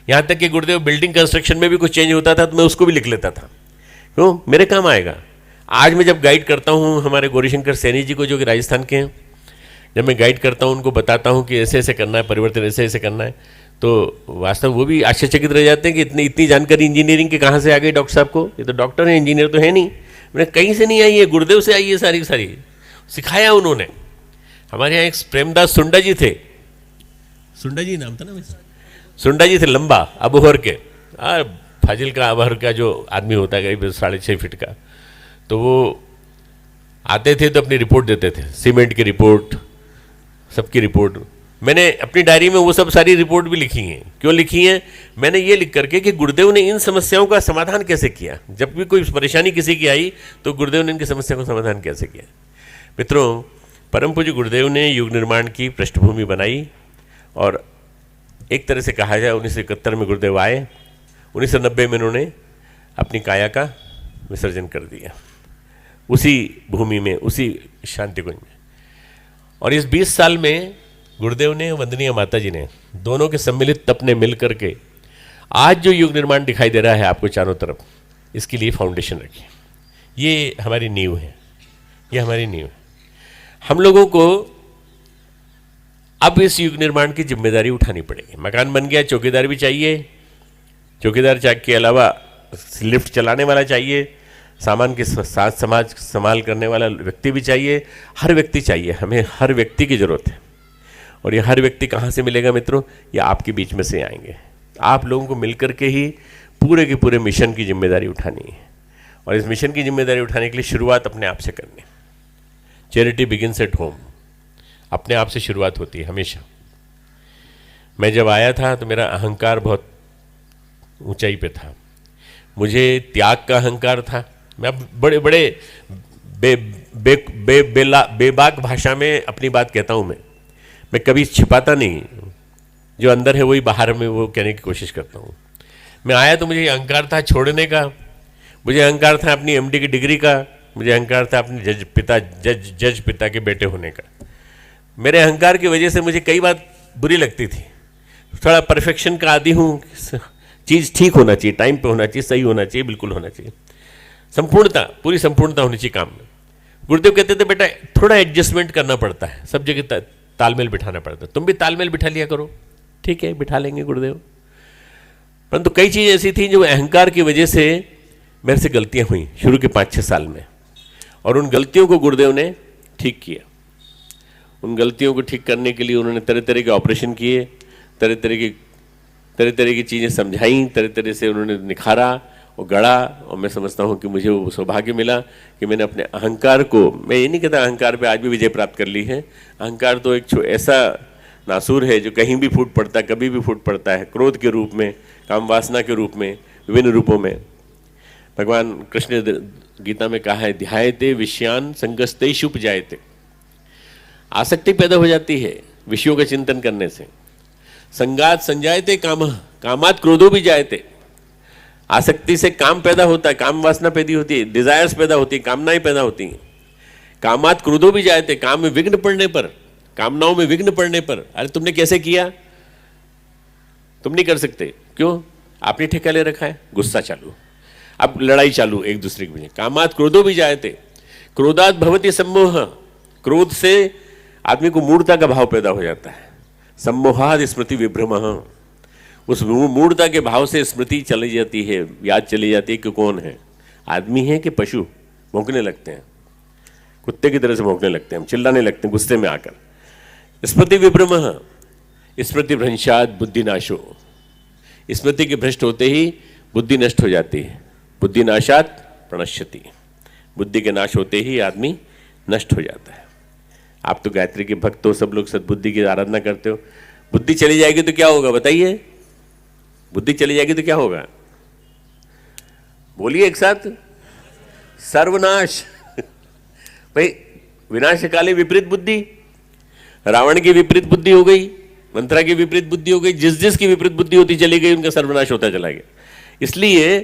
यहाँ तक कि गुरुदेव बिल्डिंग कंस्ट्रक्शन में भी कुछ चेंज होता था तो मैं उसको भी लिख लेता था, क्यों, मेरे काम आएगा। आज मैं जब गाइड करता हूँ हमारे गौरीशंकर सैनी जी को, जो कि राजस्थान के हैं, जब मैं गाइड करता हूँ, उनको बताता हूँ कि ऐसे ऐसे करना है, परिवर्तन ऐसे ऐसे करना है, तो वास्तव वो भी आश्चर्यचकित रह जाते हैं कि इतनी जानकारी इंजीनियरिंग की कहाँ से आ गई डॉक्टर साहब को। ये तो डॉक्टर हैं, इंजीनियर तो है नहीं। मैंने कहीं से नहीं आई है, गुरुदेव से आई है सारी की सारी, सिखाया उन्होंने। हमारे यहाँ एक प्रेमदास सुंडा जी थे, सुंडा जी नाम था ना वैसे, सुंडा जी थे लंबा अबोहर के, फाजिल का अबोहर का जो आदमी होता है करीब 6.5 फीट का, तो वो आते थे तो अपनी रिपोर्ट देते थे, सीमेंट की रिपोर्ट, सबकी रिपोर्ट। मैंने अपनी डायरी में वो सब सारी रिपोर्ट भी लिखी हैं। क्यों लिखी हैं? मैंने ये लिख करके कि गुरुदेव ने इन समस्याओं का समाधान कैसे किया। जब भी कोई परेशानी किसी की आई तो गुरुदेव ने इनकी समस्या को समाधान कैसे किया। मित्रों, परम पूज्य गुरुदेव ने युग निर्माण की पृष्ठभूमि बनाई और एक तरह से कहा जाए 1971 में गुरुदेव आए, 1990 में उन्होंने अपनी काया का विसर्जन कर दिया उसी भूमि में, उसी शांति कुंज में। और इस 20 साल में गुरुदेव ने, वंदनीय माता जी ने, दोनों के सम्मिलित तप ने मिल करके आज जो युग निर्माण दिखाई दे रहा है आपको चारों तरफ, इसके लिए फाउंडेशन रखी। ये हमारी नींव है, ये हमारी नींव है। हम लोगों को अब इस युग निर्माण की जिम्मेदारी उठानी पड़ेगी। मकान बन गया, चौकीदार भी चाहिए, चौकीदार के अलावा लिफ्ट चलाने वाला चाहिए, सामान के साथ समाज संभाल करने वाला व्यक्ति भी चाहिए, हर व्यक्ति चाहिए। हमें हर व्यक्ति की ज़रूरत है। और ये हर व्यक्ति कहाँ से मिलेगा मित्रों? ये आपके बीच में से आएंगे। आप लोगों को मिलकर के ही पूरे के पूरे मिशन की जिम्मेदारी उठानी है। और इस मिशन की जिम्मेदारी उठाने के लिए शुरुआत अपने आप से करनी। Charity begins at home. अपने आप से शुरुआत होती है हमेशा। मैं जब आया था तो मेरा अहंकार बहुत ऊंचाई पे था। मुझे त्याग का अहंकार था। मैं अब बड़े बड़े बेबाक भाषा में अपनी बात कहता हूँ। मैं कभी छिपाता नहीं, जो अंदर है वही बाहर में वो कहने की कोशिश करता हूँ। मैं आया तो मुझे अहंकार था छोड़ने का, मुझे अहंकार था अपनी एमडी की डिग्री का, मुझे अहंकार था अपने जज पिता के बेटे होने का। मेरे अहंकार की वजह से मुझे कई बात बुरी लगती थी। थोड़ा परफेक्शन का आदी हूँ, चीज़ ठीक होना चाहिए, टाइम पे होना चाहिए, सही होना चाहिए, बिल्कुल होना चाहिए, संपूर्णता, पूरी संपूर्णता होनी चाहिए काम में। गुरुदेव कहते थे बेटा थोड़ा एडजस्टमेंट करना पड़ता है, सब जगह तालमेल बिठाना पड़ता है। तुम भी तालमेल बिठा लिया करो। ठीक है, बिठा लेंगे गुरुदेव। परंतु कई चीज़ें ऐसी थी जो अहंकार की वजह से मेरे से गलतियां हुई शुरू के 5-6 साल में, और उन गलतियों को गुरुदेव ने ठीक किया। उन गलतियों को ठीक करने के लिए उन्होंने तरह तरह के ऑपरेशन किए, तरह तरह की चीज़ें समझाई, तरह तरह से उन्होंने निखारा और गढ़ा। और मैं समझता हूँ कि मुझे वो सौभाग्य मिला कि मैंने अपने अहंकार को, मैं ये नहीं कहता अहंकार पे आज भी विजय प्राप्त कर ली है। अहंकार तो एक ऐसा नासूर है जो कहीं भी फूट पड़ता है, कभी भी फूट पड़ता है, क्रोध के रूप में, काम वासना के रूप में, विभिन्न रूपों में। भगवान कृष्ण ने गीता में कहा है, ध्यायते विषयान संगस्ते शुभ जायते। आसक्ति पैदा हो जाती है विषयों का चिंतन करने से। संगात संजायते काम, कामात क्रोधो भी जायते। आसक्ति से काम पैदा होता है, काम वासना पैदा होती है, डिजायर्स पैदा होती है, कामनाएं पैदा होती हैं। कामात क्रोधो भी जायते, काम में विघ्न पड़ने पर, कामनाओं में विघ्न पड़ने पर, अरे तुमने कैसे किया, तुम नहीं कर सकते, क्यों? आपने ठेका ले रखा है, गुस्सा चालू, अब लड़ाई चालू एक दूसरे के बीच। कामात क्रोधो भी जायते, क्रोधात भवति सम्मोह। क्रोध से आदमी को मूढ़ता का भाव पैदा हो जाता है। सम्मोहाद स्मृति विभ्रमः। उस मूढ़ता के भाव से स्मृति चली जाती है, याद चली जाती है कि कौन है, आदमी है कि पशु। भौंकने लगते हैं, कुत्ते की तरह से भौंकने लगते हैं, हम चिल्लाने लगते हैं गुस्से में आकर। स्मृति विभ्रमः, स्मृति भ्रंशात बुद्धि नाशो। स्मृति के भ्रष्ट होते ही बुद्धि नष्ट हो जाती है। बुद्धि नाशात प्रणश्यति। बुद्धि के नाश होते ही आदमी नष्ट हो जाता है। आप तो गायत्री के भक्त हो, सब लोग सद्बुद्धि की आराधना करते हो। बुद्धि चली जाएगी तो क्या होगा बताइए? बुद्धि चली जाएगी तो क्या होगा? बोलिए एक साथ, सर्वनाश। भाई विनाश काले विपरीत बुद्धि। रावण की विपरीत बुद्धि हो गई, मंत्रा की विपरीत बुद्धि हो गई, जिस की विपरीत बुद्धि होती चली गई उनका सर्वनाश होता चला गया। इसलिए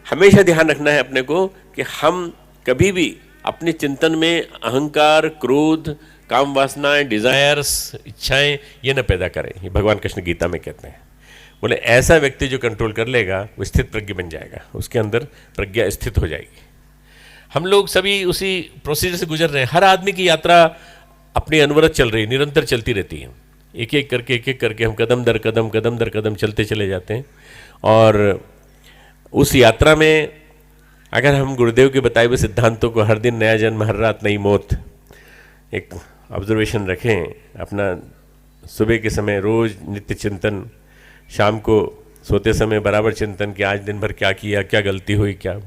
हमेशा ध्यान रखना है अपने को कि हम कभी भी अपने चिंतन में अहंकार, क्रोध, काम वासनाएं, डिजायर्स, इच्छाएं ये न पैदा करें। ये भगवान कृष्ण गीता में कहते हैं। बोले ऐसा व्यक्ति जो कंट्रोल कर लेगा वो स्थित प्रज्ञ बन जाएगा, उसके अंदर प्रज्ञा स्थित हो जाएगी। हम लोग सभी उसी प्रोसीजर से गुजर रहे हैं। हर आदमी की यात्रा अपनी अनवरत चल रही है, निरंतर चलती रहती है। एक एक करके हम कदम दर कदम चलते चले जाते हैं। और उस यात्रा में अगर हम गुरुदेव के बताए हुए सिद्धांतों को, हर दिन नया जन्म हर रात नई मौत, एक ऑब्जर्वेशन रखें, अपना सुबह के समय रोज़ नित्य चिंतन, शाम को सोते समय बराबर चिंतन कि आज दिन भर क्या किया, क्या गलती हुई, क्या।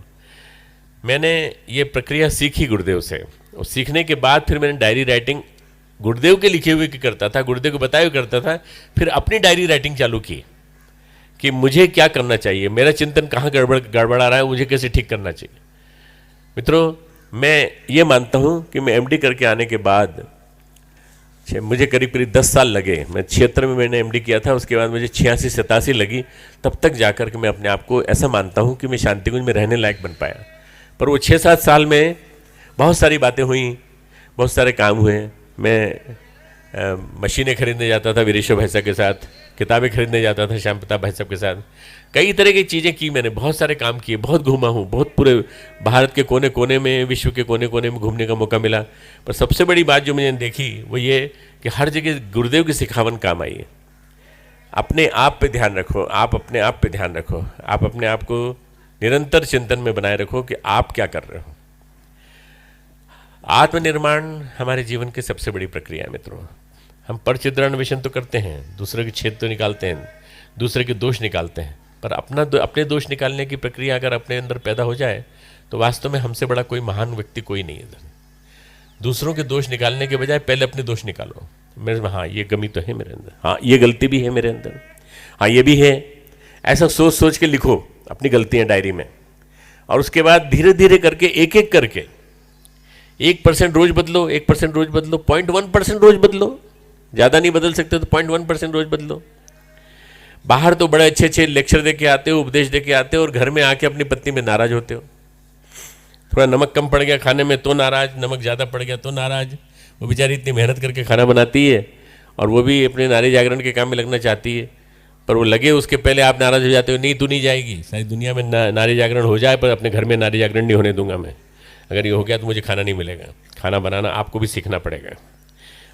मैंने ये प्रक्रिया सीखी गुरुदेव से, और सीखने के बाद फिर मैंने डायरी राइटिंग गुरुदेव के लिखे हुए की करता था, गुरुदेव को बताए हुए करता था, फिर अपनी डायरी राइटिंग चालू की कि मुझे क्या करना चाहिए, मेरा चिंतन कहाँ गड़बड़ा रहा है, मुझे कैसे ठीक करना चाहिए। मित्रों, मैं ये मानता हूँ कि मैं एमडी करके आने के बाद मुझे करीब करीब 10 साल लगे। मैं 76 में मैंने एमडी किया था, उसके बाद मुझे 86-87 लगी, तब तक जाकर के मैं अपने आप को ऐसा मानता हूँ कि मैं शांतिकुंज में रहने लायक बन पाया। पर वो 6-7 साल में बहुत सारी बातें हुई, बहुत सारे काम हुए। मैं मशीनें खरीदने जाता था वीरेश्वर भाई साहब के साथ, किताबें खरीदने जाता था श्याम प्रताप भाई साहब के साथ, कई तरह की चीज़ें की मैंने, बहुत सारे काम किए, बहुत घूमा हूँ, बहुत पूरे भारत के कोने कोने में, विश्व के कोने कोने में घूमने का मौका मिला। पर सबसे बड़ी बात जो मैंने देखी वो ये कि हर जगह गुरुदेव की सिखावन काम आई है। अपने आप पे ध्यान रखो, आप अपने आप पे ध्यान रखो, आप अपने आप को निरंतर चिंतन में बनाए रखो कि आप क्या कर रहे हो। आत्मनिर्माण हमारे जीवन की सबसे बड़ी प्रक्रिया है मित्रों। हम परचित्र अन्वेषण तो करते हैं, दूसरे के छेद तो निकालते हैं, दूसरे के दोष निकालते हैं, पर अपने दोष निकालने की प्रक्रिया अगर अपने अंदर पैदा हो जाए तो वास्तव में हमसे बड़ा कोई महान व्यक्ति कोई नहीं है। दूसरों के दोष निकालने के बजाय पहले अपने दोष निकालो। मेरे में हाँ ये कमी तो है मेरे अंदर, हाँ ये गलती भी है मेरे अंदर, हाँ ये भी है। ऐसा सोच सोच के लिखो अपनी गलतियाँ डायरी में, और उसके बाद धीरे धीरे करके एक एक करके 1% रोज बदलो, 1% रोज बदलो, 0.1% रोज बदलो, ज़्यादा नहीं बदल सकते तो 0.1% रोज बदलो। बाहर तो बड़े अच्छे अच्छे लेक्चर दे के आते हो, उपदेश दे के आते हो, और घर में आके अपनी पत्नी में नाराज होते हो। थोड़ा नमक कम पड़ गया खाने में तो नाराज, नमक ज़्यादा पड़ गया तो नाराज। वो बेचारी इतनी मेहनत करके खाना बनाती है और वो भी अपने नारी जागरण के काम में लगना चाहती है, पर वो लगे उसके पहले आप नाराज हो जाते हो। नहीं तू नहीं जाएगी, सारी दुनिया में नारी जागरण हो जाए पर अपने घर में नारी जागरण नहीं होने दूंगा मैं। अगर ये हो गया तो मुझे खाना नहीं मिलेगा। खाना बनाना आपको भी सीखना पड़ेगा।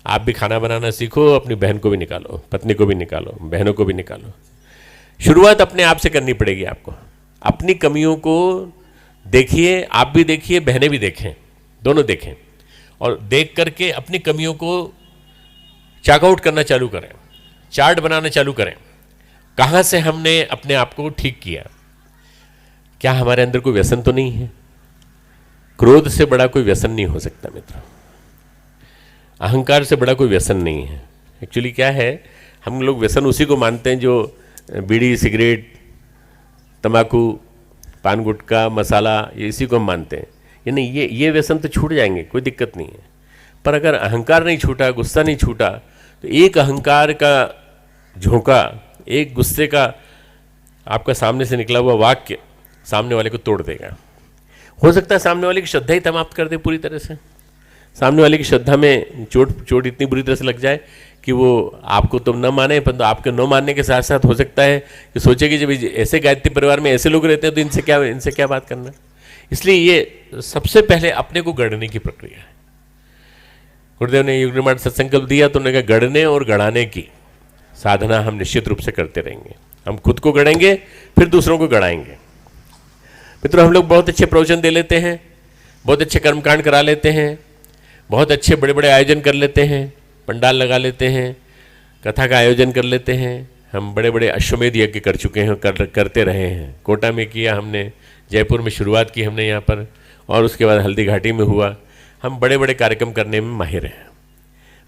आप भी खाना बनाना सीखो, अपनी बहन को भी निकालो, पत्नी को भी निकालो, बहनों को भी निकालो। शुरुआत अपने आप से करनी पड़ेगी आपको। अपनी कमियों को देखिए, आप भी देखिए, बहनें भी देखें, दोनों देखें, और देख करके अपनी कमियों को चेकआउट करना चालू करें, चार्ट बनाना चालू करें। कहाँ से हमने अपने आप को ठीक किया, क्या हमारे अंदर कोई व्यसन तो नहीं है। क्रोध से बड़ा कोई व्यसन नहीं हो सकता मित्र, अहंकार से बड़ा कोई व्यसन नहीं है। एक्चुअली क्या है, हम लोग व्यसन उसी को मानते हैं जो बीड़ी, सिगरेट, तंबाकू, पान गुटखा, मसाला, ये इसी को हम मानते हैं। ये नहीं, ये व्यसन तो छूट जाएंगे, कोई दिक्कत नहीं है। पर अगर अहंकार नहीं छूटा, गुस्सा नहीं छूटा, तो एक अहंकार का झोंका, एक गुस्से का आपका सामने से निकला हुआ वाक्य सामने वाले को तोड़ देगा। हो सकता है सामने वाले की श्रद्धा ही समाप्त कर दे पूरी तरह से। सामने वाले की श्रद्धा में चोट इतनी बुरी तरह से लग जाए कि वो आपको तो न माने, परंतु आपके न मानने के साथ साथ हो सकता है कि सोचे कि जब ऐसे गायत्री परिवार में ऐसे लोग रहते हैं तो इनसे क्या बात करना। इसलिए ये सबसे पहले अपने को गढ़ने की प्रक्रिया है। गुरुदेव ने युग निर्माण सत्संकल्प दिया तो उन्होंने कहा गढ़ने और गढ़ाने की साधना हम निश्चित रूप से करते रहेंगे। हम खुद को गढ़ेंगे, फिर दूसरों को गढ़ाएंगे। मित्रों, हम लोग बहुत अच्छे प्रवचन दे लेते हैं, बहुत अच्छे कर्मकांड करा लेते हैं, बहुत अच्छे बड़े बड़े आयोजन कर लेते हैं, पंडाल लगा लेते हैं, कथा का आयोजन कर लेते हैं। हम बड़े बड़े अश्वमेध यज्ञ कर चुके हैं, करते रहे हैं। कोटा में किया हमने, जयपुर में शुरुआत की हमने यहाँ पर, और उसके बाद हल्दी घाटी में हुआ। हम बड़े बड़े कार्यक्रम करने में माहिर हैं,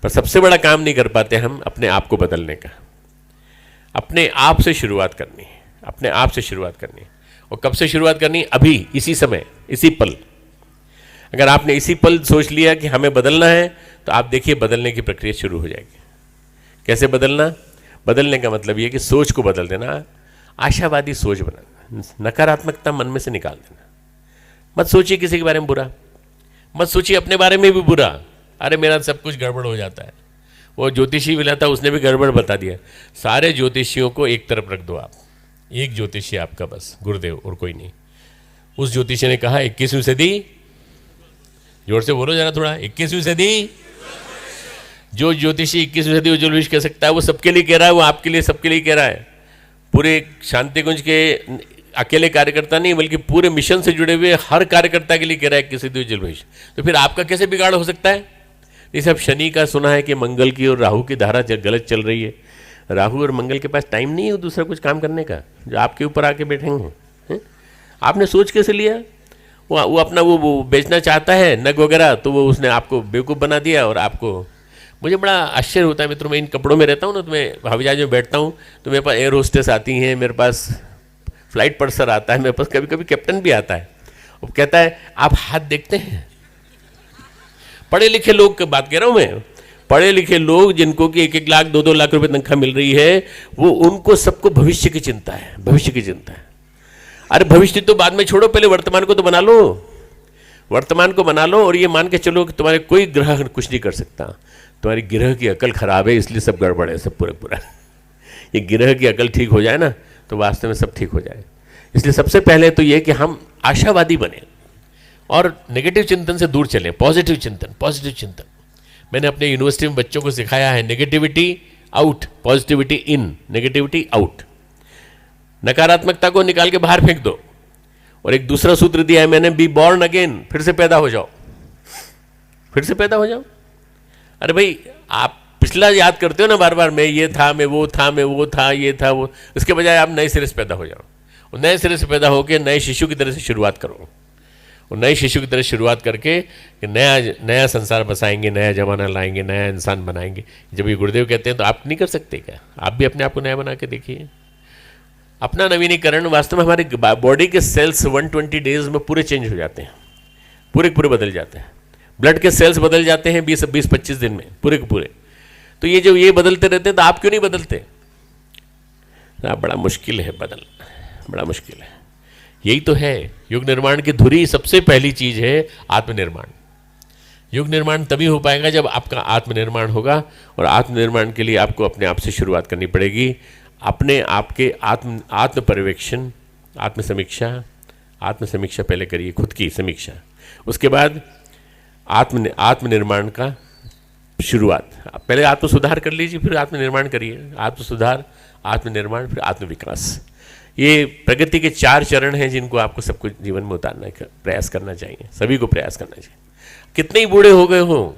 पर सबसे बड़ा काम नहीं कर पाते हम अपने आप को बदलने का। अपने आप से शुरुआत करनी है, अपने आप से शुरुआत करनी है। और कब से शुरुआत करनी? अभी, इसी समय, इसी पल। अगर आपने इसी पल सोच लिया कि हमें बदलना है, तो आप देखिए बदलने की प्रक्रिया शुरू हो जाएगी। कैसे बदलना? बदलने का मतलब ये कि सोच को बदल देना, आशावादी सोच बनाना, नकारात्मकता मन में से निकाल देना। मत सोचिए किसी के बारे में बुरा, मत सोचिए अपने बारे में भी बुरा। अरे मेरा सब कुछ गड़बड़ हो जाता है। वो ज्योतिषी मिला था, उसने भी गड़बड़ बता दिया। सारे ज्योतिषियों को एक तरफ रख दो आप, एक ज्योतिषी आपका बस, गुरुदेव, और कोई नहीं। उस ज्योतिषी ने कहा 21वीं सदी, जोर से बोलो जरा थोड़ा, 21वीं सदी। जो ज्योतिषी 21वीं सदी उज्जवल कह सकता है, वो सबके लिए कह रहा है, वो आपके लिए, सबके लिए कह रहा है। पूरे शांतिकुंज के अकेले कार्यकर्ता नहीं, बल्कि पूरे मिशन से जुड़े हुए हर कार्यकर्ता के लिए कह रहा है 21वीं सदी उज्जवल। तो फिर आपका कैसे बिगाड़ हो सकता है? ये सब शनि का सुना है कि मंगल की और राहु की धारा गलत चल रही है। राहु और मंगल के पास टाइम नहीं है दूसरा कुछ काम करने का, जो आपके ऊपर आके बैठेंगे हैं? आपने सोच कैसे लिया? वो अपना वो बेचना चाहता है नग वगैरह, तो वो उसने आपको बेवकूफ़ बना दिया। और आपको, मुझे बड़ा आश्चर्य होता है मित्रों, मैं इन कपड़ों में रहता हूँ ना, तो मैं हवाई जहाज में बैठता हूँ तो मेरे पास एयर होस्टेस आती हैं, मेरे पास फ्लाइट पर्सर आता है, मेरे पास कभी कभी कैप्टन भी आता है। वो कहता है आप हाथ देखते हैं? पढ़े लिखे लोग की बात कह रहा हूँ मैं, पढ़े लिखे लोग जिनको कि 1-1 लाख 2-2 लाख रुपए तनख्वाह मिल रही है, वो उनको सबको भविष्य की चिंता है, भविष्य की चिंता है। अरे भविष्य तो बाद में छोड़ो, पहले वर्तमान को तो बना लो, वर्तमान को बना लो। और ये मान के चलो कि तुम्हारे कोई ग्रह कुछ नहीं कर सकता, तुम्हारी ग्रह की अकल खराब है, इसलिए सब गड़बड़ है, सब पूरा। ये ग्रह की अकल ठीक हो जाए ना तो वास्तव में सब ठीक हो जाए। इसलिए सबसे पहले तो ये कि हम आशावादी बने और नेगेटिव चिंतन से दूर चलें, पॉजिटिव चिंतन, पॉजिटिव चिंतन। मैंने अपने यूनिवर्सिटी में बच्चों को सिखाया है, negativity out, positivity in, negativity out. नकारात्मकता को निकाल के बाहर फेंक दो। और एक दूसरा सूत्र दिया है मैंने, बी बॉर्न अगेन, फिर से पैदा हो जाओ, फिर से पैदा हो जाओ। अरे भाई आप पिछला याद करते हो ना बार बार, मैं ये था, मैं वो था, मैं वो था, ये था वो, इसके बजाय आप नए सिरे से पैदा हो जाओ। और नए सिरे से पैदा होकर नए शिशु की तरह से शुरुआत करो, और नए शिशु की तरह शुरुआत करके कि नया संसार बसाएंगे, नया जमाना लाएंगे, नया इंसान बनाएंगे। जब ये गुरुदेव कहते हैं तो आप नहीं कर सकते क्या? आप भी अपने आप को नया बना के देखिए। अपना नवीनीकरण, वास्तव में हमारे बॉडी के सेल्स 120 डेज में पूरे चेंज हो जाते हैं, पूरे बदल जाते हैं। ब्लड के सेल्स बदल जाते हैं 20-25 दिन में, पूरे के पूरे। तो ये जो ये बदलते रहते हैं, तो आप क्यों नहीं बदलते? बड़ा मुश्किल है बदलना, बड़ा मुश्किल है। यही तो है युग निर्माण की धुरी। सबसे पहली चीज है आत्मनिर्माण। युग निर्माण तभी हो पाएगा जब आपका आत्मनिर्माण होगा, और आत्मनिर्माण के लिए आपको अपने आप से शुरुआत करनी पड़ेगी। अपने आप के आत्म पर्यवेक्षण, आत्मसमीक्षा पहले करिए, खुद की समीक्षा। उसके बाद आत्मनिर्माण का शुरुआत। पहले आत्म सुधार कर लीजिए, फिर आत्मनिर्माण करिए। आत्म सुधार, आत्मनिर्माण, फिर आत्मविकास। ये प्रगति के 4 चरण हैं जिनको आपको सबको जीवन में उतारने का प्रयास करना चाहिए, सभी को प्रयास करना चाहिए। कितने ही बूढ़े हो गए हो,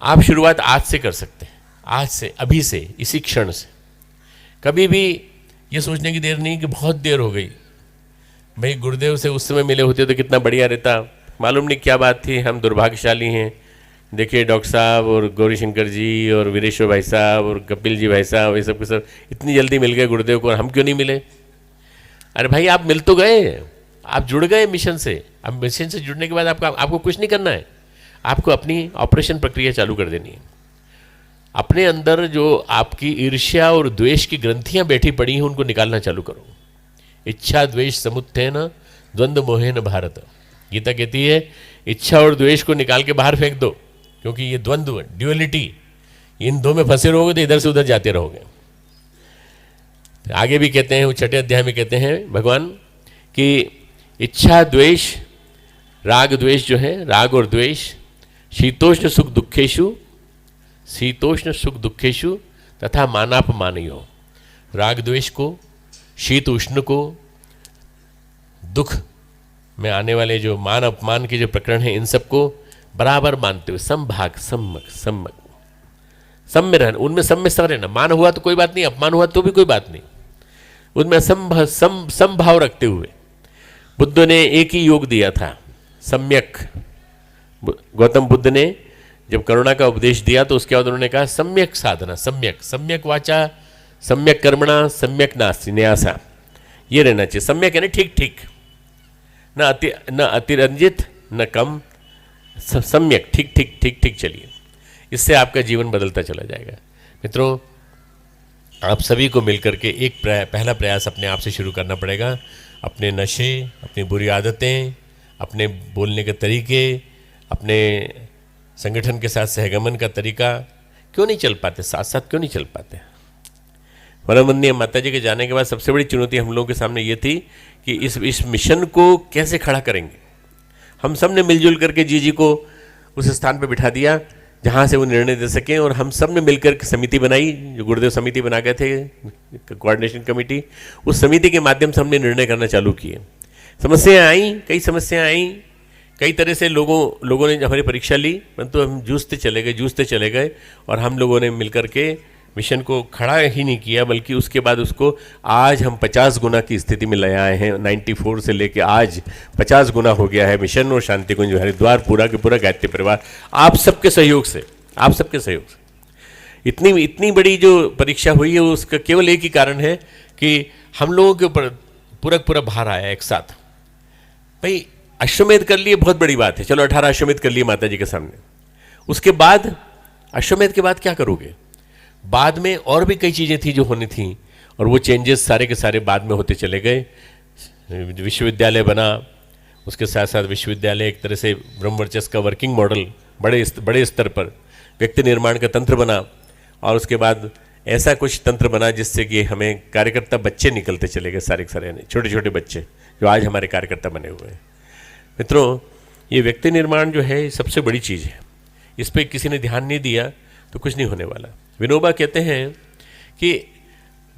आप शुरुआत आज से कर सकते हैं, आज से, अभी से, इसी क्षण से। कभी भी ये सोचने की देर नहीं कि बहुत देर हो गई। भाई गुरुदेव से उस समय मिले होते तो कितना बढ़िया रहता, मालूम नहीं क्या बात थी। हम दुर्भाग्यशाली हैं। देखिए डॉक्टर साहब और गौरी शंकर जी और वीरेश्वर भाई साहब और कपिल जी भाई साहब, ये सब के सब इतनी जल्दी मिल गए गुरुदेव को, और हम क्यों नहीं मिले? अरे भाई आप मिल तो गए, आप जुड़ गए मिशन से। अब मिशन से जुड़ने के बाद आपको कुछ नहीं करना है, आपको अपनी ऑपरेशन प्रक्रिया चालू कर देनी है। अपने अंदर जो आपकी ईर्ष्या और द्वेष की ग्रंथियां बैठी पड़ी हैं, उनको निकालना चालू करो। इच्छा द्वेष समुत्थेन द्वंद्व मोहेन भारत, गीता कहती है इच्छा और द्वेष को निकाल के बाहर फेंक दो, क्योंकि ये द्वंद्व, ड्यूअलिटी, इन दो में फंसे रहोगे तो इधर से उधर जाते रहोगे। आगे भी कहते हैं, 6ठे अध्याय में कहते हैं भगवान कि इच्छा द्वेष, राग द्वेष जो है, राग और द्वेष, शीतोष्ण सुख दुखेशु तथा मानापमानयो। राग द्वेष को, शीत उष्ण को, दुख में आने वाले जो मान अपमान के जो प्रकरण हैं, इन सबको बराबर मानते हुए समभाग सम में रहना, उनमें सम में सम रहना। मान हुआ तो कोई बात नहीं, अपमान हुआ तो भी कोई बात नहीं, उनमें समभाव रखते हुए। बुद्ध ने एक ही योग दिया था, सम्यक। गौतम बुद्ध ने जब करुणा का उपदेश दिया तो उसके बाद उन्होंने कहा सम्यक साधना, सम्यक वाचा, सम्यक कर्मणा, सम्यक न्यासा। ये रहना चाहिए। सम्यक यानी ठीक ठीक, न अतिरंजित न कम, सम्यक, ठीक ठीक चलिए। इससे आपका जीवन बदलता चला जाएगा। मित्रों, आप सभी को मिलकर के एक पहला प्रयास अपने आप से शुरू करना पड़ेगा। अपने नशे, अपनी बुरी आदतें, अपने बोलने के तरीके, अपने संगठन के साथ सहगमन का तरीका क्यों नहीं चल पाते, साथ साथ क्यों नहीं चल पाते। परमवंदनीय माता जी के जाने के बाद सबसे बड़ी चुनौती हम लोगों के सामने ये थी कि इस मिशन को कैसे खड़ा करेंगे। हम सब ने मिलजुल करके जी को उस स्थान पर बिठा दिया जहाँ से वो निर्णय दे सकें, और हम सब ने मिलकर समिति बनाई, जो गुरुदेव समिति बना गए थे, कोऑर्डिनेशन कमेटी। उस समिति के माध्यम से हमने निर्णय करना चालू किए। समस्याएं आई, कई समस्याएं आई, कई तरह से लोगों ने हमारी परीक्षा ली, परंतु हम जूझते चले गए और हम लोगों ने मिलकर के मिशन को खड़ा ही नहीं किया, बल्कि उसके बाद उसको आज हम 50 गुना की स्थिति में ले आए हैं। 94 से लेके आज 50 गुना हो गया है मिशन और शांति कुंज हरिद्वार पूरा के पूरा गायत्री परिवार आप सबके सहयोग से इतनी बड़ी जो परीक्षा हुई है उसका केवल एक ही कारण है कि हम लोगों के ऊपर पूरा भार आया एक साथ। भाई अश्वमेध कर लिए बहुत बड़ी बात है, चलो 18 अश्वमेध कर लिए माता जी के सामने। उसके बाद अश्वमेध के बाद क्या करोगे? बाद में और भी कई चीज़ें थी जो होनी थी और वो चेंजेस सारे के सारे बाद में होते चले गए। विश्वविद्यालय बना, उसके साथ साथ विश्वविद्यालय एक तरह से ब्रह्मवर्चस्व का वर्किंग मॉडल बड़े स्तर पर व्यक्ति निर्माण का तंत्र बना और उसके बाद ऐसा कुछ तंत्र बना जिससे कि हमें कार्यकर्ता बच्चे निकलते चले गए, सारे के सारे छोटे छोटे बच्चे जो आज हमारे कार्यकर्ता बने हुए हैं। मित्रों, ये व्यक्ति निर्माण जो है सबसे बड़ी चीज़ है, इस पर किसी ने ध्यान नहीं दिया तो कुछ नहीं होने वाला। विनोबा कहते हैं कि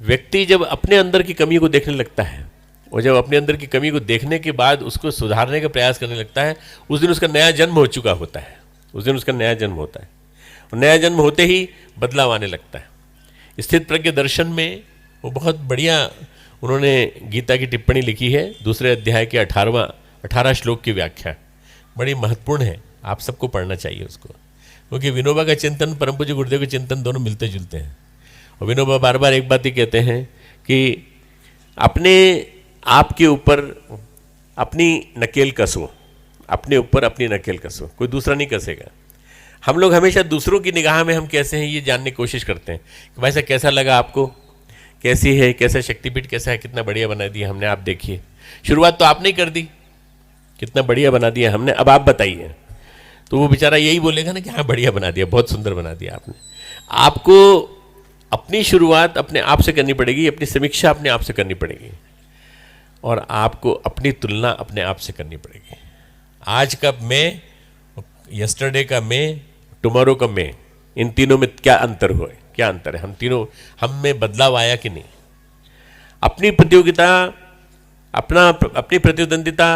व्यक्ति जब अपने अंदर की कमी को देखने लगता है और जब अपने अंदर की कमी को देखने के बाद उसको सुधारने का प्रयास करने लगता है, उस दिन उसका नया जन्म हो चुका होता है, उस दिन उसका नया जन्म होता है। और नया जन्म होते ही बदलाव आने लगता है। स्थित प्रज्ञ दर्शन में वो बहुत बढ़िया उन्होंने गीता की टिप्पणी लिखी है, दूसरे अध्याय के 18 श्लोक की व्याख्या बड़ी महत्वपूर्ण है, आप सबको पढ़ना चाहिए उसको, क्योंकि विनोबा का चिंतन परम पूज्य गुरुदेव के चिंतन दोनों मिलते जुलते हैं। और विनोबा बार बार एक बात ही कहते हैं कि अपने आप के ऊपर अपनी नकेल कसो, अपने ऊपर अपनी नकेल कसो, कोई दूसरा नहीं कसेगा। हम लोग हमेशा दूसरों की निगाह में हम कैसे हैं ये जानने की कोशिश करते हैं कि भाई साहब कैसा लगा आपको, कैसी है, कैसा शक्तिपीठ कैसा है, कितना बढ़िया बना दिया हमने, आप देखिए। शुरुआत तो आपने ही कर दी, कितना बढ़िया बना दिया हमने, अब आप बताइए। तो वो बेचारा यही बोलेगा ना कि हाँ बढ़िया बना दिया, बहुत सुंदर बना दिया आपने। आपको अपनी शुरुआत अपने आप से करनी पड़ेगी, अपनी समीक्षा अपने आप से करनी पड़ेगी और आपको अपनी तुलना अपने आप से करनी पड़ेगी। आज का मैं, यस्टरडे का मैं, टुमारो का मैं, इन तीनों में क्या अंतर हुआ है, क्या अंतर है? हम में बदलाव आया कि नहीं? अपनी प्रतियोगिता, अपनी प्रतिद्वंदिता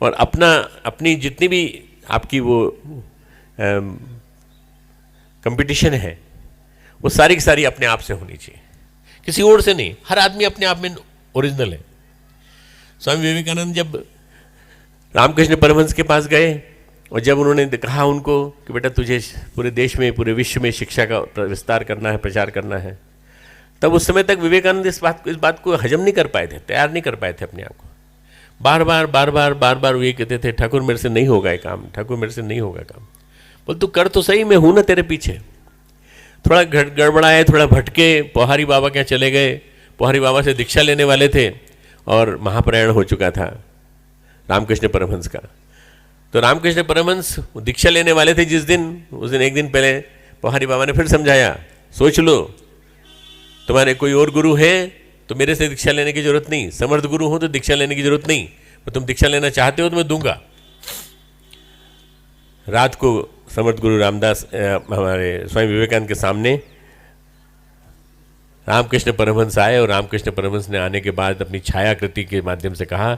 और अपनी जितनी भी आपकी वो कंपटीशन है वो सारी की सारी अपने आप से होनी चाहिए, किसी और से नहीं। हर आदमी अपने आप में ओरिजिनल है। स्वामी विवेकानंद जब रामकृष्ण परमहंस के पास गए और जब उन्होंने कहा उनको कि बेटा तुझे पूरे देश में, पूरे विश्व में शिक्षा का विस्तार करना है, प्रचार करना है, तब उस समय तक विवेकानंद इस बात को हजम नहीं कर पाए थे, तैयार नहीं कर पाए थे अपने आप को। बार बार वो ये कहते थे, ठाकुर मेरे से नहीं होगा ये काम, ठाकुर मेरे से नहीं होगा काम। बोल तू कर तो सही, मैं हूं ना तेरे पीछे। थोड़ा गड़बड़ाए, थोड़ा भटके, पोहारी बाबा के यहाँ चले गए। पोहारी बाबा से दीक्षा लेने वाले थे और महाप्रयाण हो चुका था रामकृष्ण परमहंस का। तो रामकृष्ण परमहंस दीक्षा लेने वाले थे जिस दिन, उस दिन एक दिन पहले पोहारी बाबा ने फिर समझाया, सोच लो तुम्हारे कोई और गुरु है तो मेरे से दीक्षा लेने की जरूरत नहीं, समर्थ गुरु हो तो दीक्षा लेने की जरूरत नहीं, तो तुम दीक्षा लेना चाहते हो तो मैं दूंगा। रात को समर्थ गुरु रामदास हमारे स्वामी विवेकानंद के सामने रामकृष्ण परमहंस आए और रामकृष्ण परमहंस ने आने के बाद अपनी छायाकृति के माध्यम से कहा,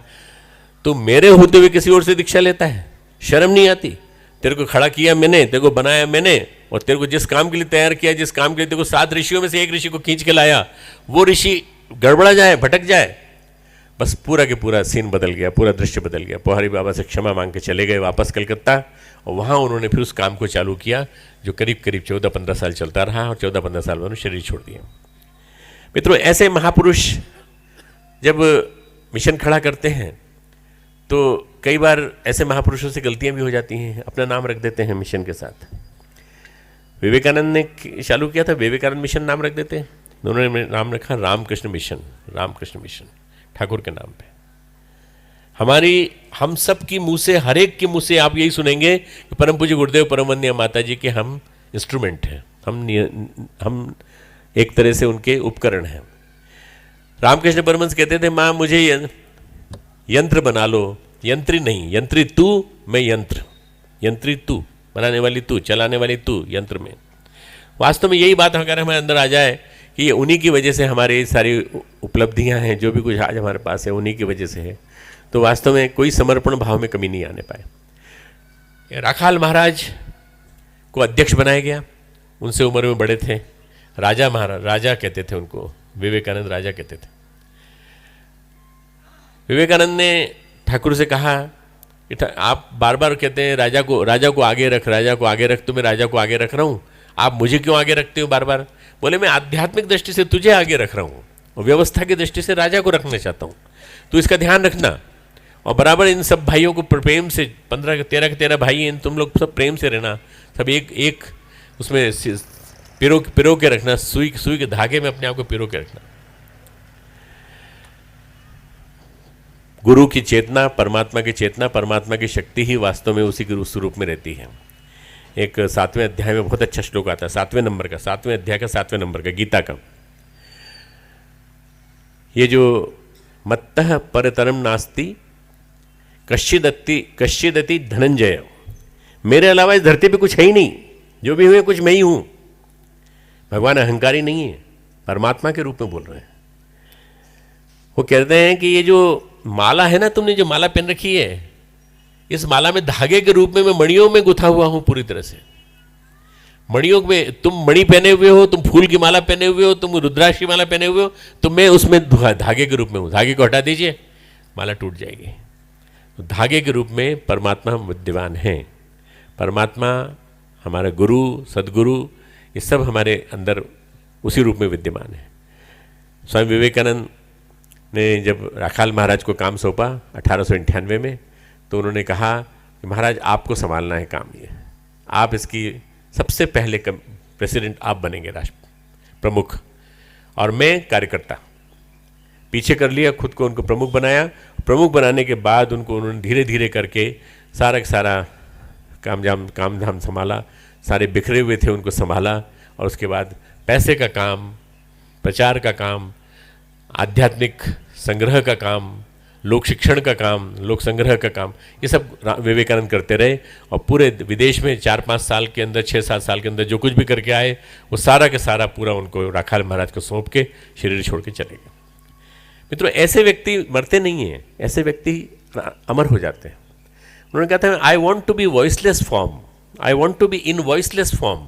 तू मेरे होते हुए किसी और से दीक्षा लेता है, शर्म नहीं आती? तेरे को खड़ा किया मैंने, तेरे को बनाया मैंने और तेरे को जिस काम के लिए तैयार किया, जिस काम के लिए तेरे को 7 ऋषियों में से एक ऋषि को खींच के लाया, वो ऋषि गड़बड़ा जाए, भटक जाए, बस पूरा के पूरा सीन बदल गया, पूरा दृश्य बदल गया। पोहारी बाबा से क्षमा मांग के चले गए वापस कलकत्ता और वहाँ उन्होंने फिर उस काम को चालू किया जो करीब 14-15 साल चलता रहा और 14-15 साल में उन्होंने शरीर छोड़ दिया। मित्रों, ऐसे महापुरुष जब मिशन खड़ा करते हैं तो कई बार ऐसे महापुरुषों से गलतियां भी हो जाती हैं, अपना नाम रख देते हैं मिशन के साथ। विवेकानंद ने चालू किया था, विवेकानंद मिशन नाम रख देते हैं, उन्होंने नाम रखा रामकृष्ण मिशन, रामकृष्ण मिशन ठाकुर के नाम पे। हम सब की मुंह से, हर एक के मुंह से आप यही सुनेंगे कि परम पूज्य गुरुदेव परमवंदनीय माता जी के हम इंस्ट्रूमेंट हैं, हम एक तरह से उनके उपकरण हैं। रामकृष्ण परमहंस कहते थे, माँ मुझे यंत्र बना लो, यंत्री नहीं, यंत्री तू, मैं यंत्र, यंत्री तू, बनाने वाली तू, चलाने वाली तू, यंत्र में। वास्तव में यही बात अगर हमारे अंदर आ जाए कि ये उन्हीं की वजह से हमारी सारी उपलब्धियां हैं, जो भी कुछ आज हमारे पास है उन्हीं की वजह से है, तो वास्तव में कोई समर्पण भाव में कमी नहीं आने पाए। राखाल महाराज को अध्यक्ष बनाया गया। उनसे उम्र में बड़े थे। राजा महाराज, राजा कहते थे उनको, विवेकानंद राजा कहते थे। विवेकानंद ने ठाकुर से कहा कि आप बार बार कहते हैं राजा को आगे रख, राजा को आगे रख, तो मैं राजा को आगे रख रहा हूँ, आप मुझे क्यों आगे रखते हो बार बार? बोले मैं आध्यात्मिक दृष्टि से तुझे आगे रख रहा हूँ और व्यवस्था की दृष्टि से राजा को रखना चाहता हूँ, तो इसका ध्यान रखना। और बराबर इन सब भाइयों को प्रेम से, 13 भाई हैं, तुम लोग सब प्रेम से रहना, सब एक उसमें पिरो के रखना, सुई के धागे में अपने आप को पिरो के रखना। गुरु की चेतना, परमात्मा की चेतना, परमात्मा की शक्ति ही वास्तव में उसी के स्वरूप में रहती है। एक 7वें अध्याय में बहुत अच्छा श्लोक आता है, 7वें अध्याय का 7वें नंबर का, गीता का। ये जो मत्तः परतरम नास्ति कश्चिदति धनंजय, मेरे अलावा इस धरती पे कुछ है ही नहीं, जो भी हुए कुछ मैं ही हूं। भगवान अहंकारी नहीं है, परमात्मा के रूप में बोल रहे हैं। वो कहते हैं कि ये जो माला है ना, तुमने जो माला पहन रखी है, इस माला में धागे के रूप में मैं मणियों में गुथा हुआ हूं पूरी तरह से। मणियों में तुम मणि पहने हुए हो, तुम फूल की माला पहने हुए हो, तुम रुद्राक्ष की माला पहने हुए हो, तो मैं उसमें धागे के रूप में हूं। धागे को हटा दीजिए, माला टूट जाएगी। तो धागे के रूप में परमात्मा विद्यमान हैं। परमात्मा, हमारा गुरु, सदगुरु, ये सब हमारे अंदर उसी रूप में विद्यमान है। स्वामी विवेकानंद ने जब राखाल महाराज को काम सौंपा 1898 में, तो उन्होंने कहा कि महाराज आपको संभालना है काम, ये आप इसकी सबसे पहले प्रेसिडेंट आप बनेंगे, राष्ट्र प्रमुख, और मैं कार्यकर्ता। पीछे कर लिया खुद को, उनको प्रमुख बनाया। प्रमुख बनाने के बाद उन्होंने धीरे धीरे करके सारा का सारा काम धाम संभाला, सारे बिखरे हुए थे उनको संभाला, और उसके बाद पैसे का काम, प्रचार का काम, आध्यात्मिक संग्रह का काम, लोक शिक्षण का काम, लोक संग्रह का काम, ये सब विवेकानंद करते रहे। और पूरे विदेश में 4-5 साल के अंदर, 6-7 साल के अंदर जो कुछ भी करके आए, वो सारा के सारा पूरा उनको राखाल महाराज को सौंप के शरीर छोड़ के चले गए। मित्रों, ऐसे व्यक्ति मरते नहीं हैं, ऐसे व्यक्ति अमर हो जाते हैं। उन्होंने कहा था, I want to be voiceless form, I want to be in voiceless form.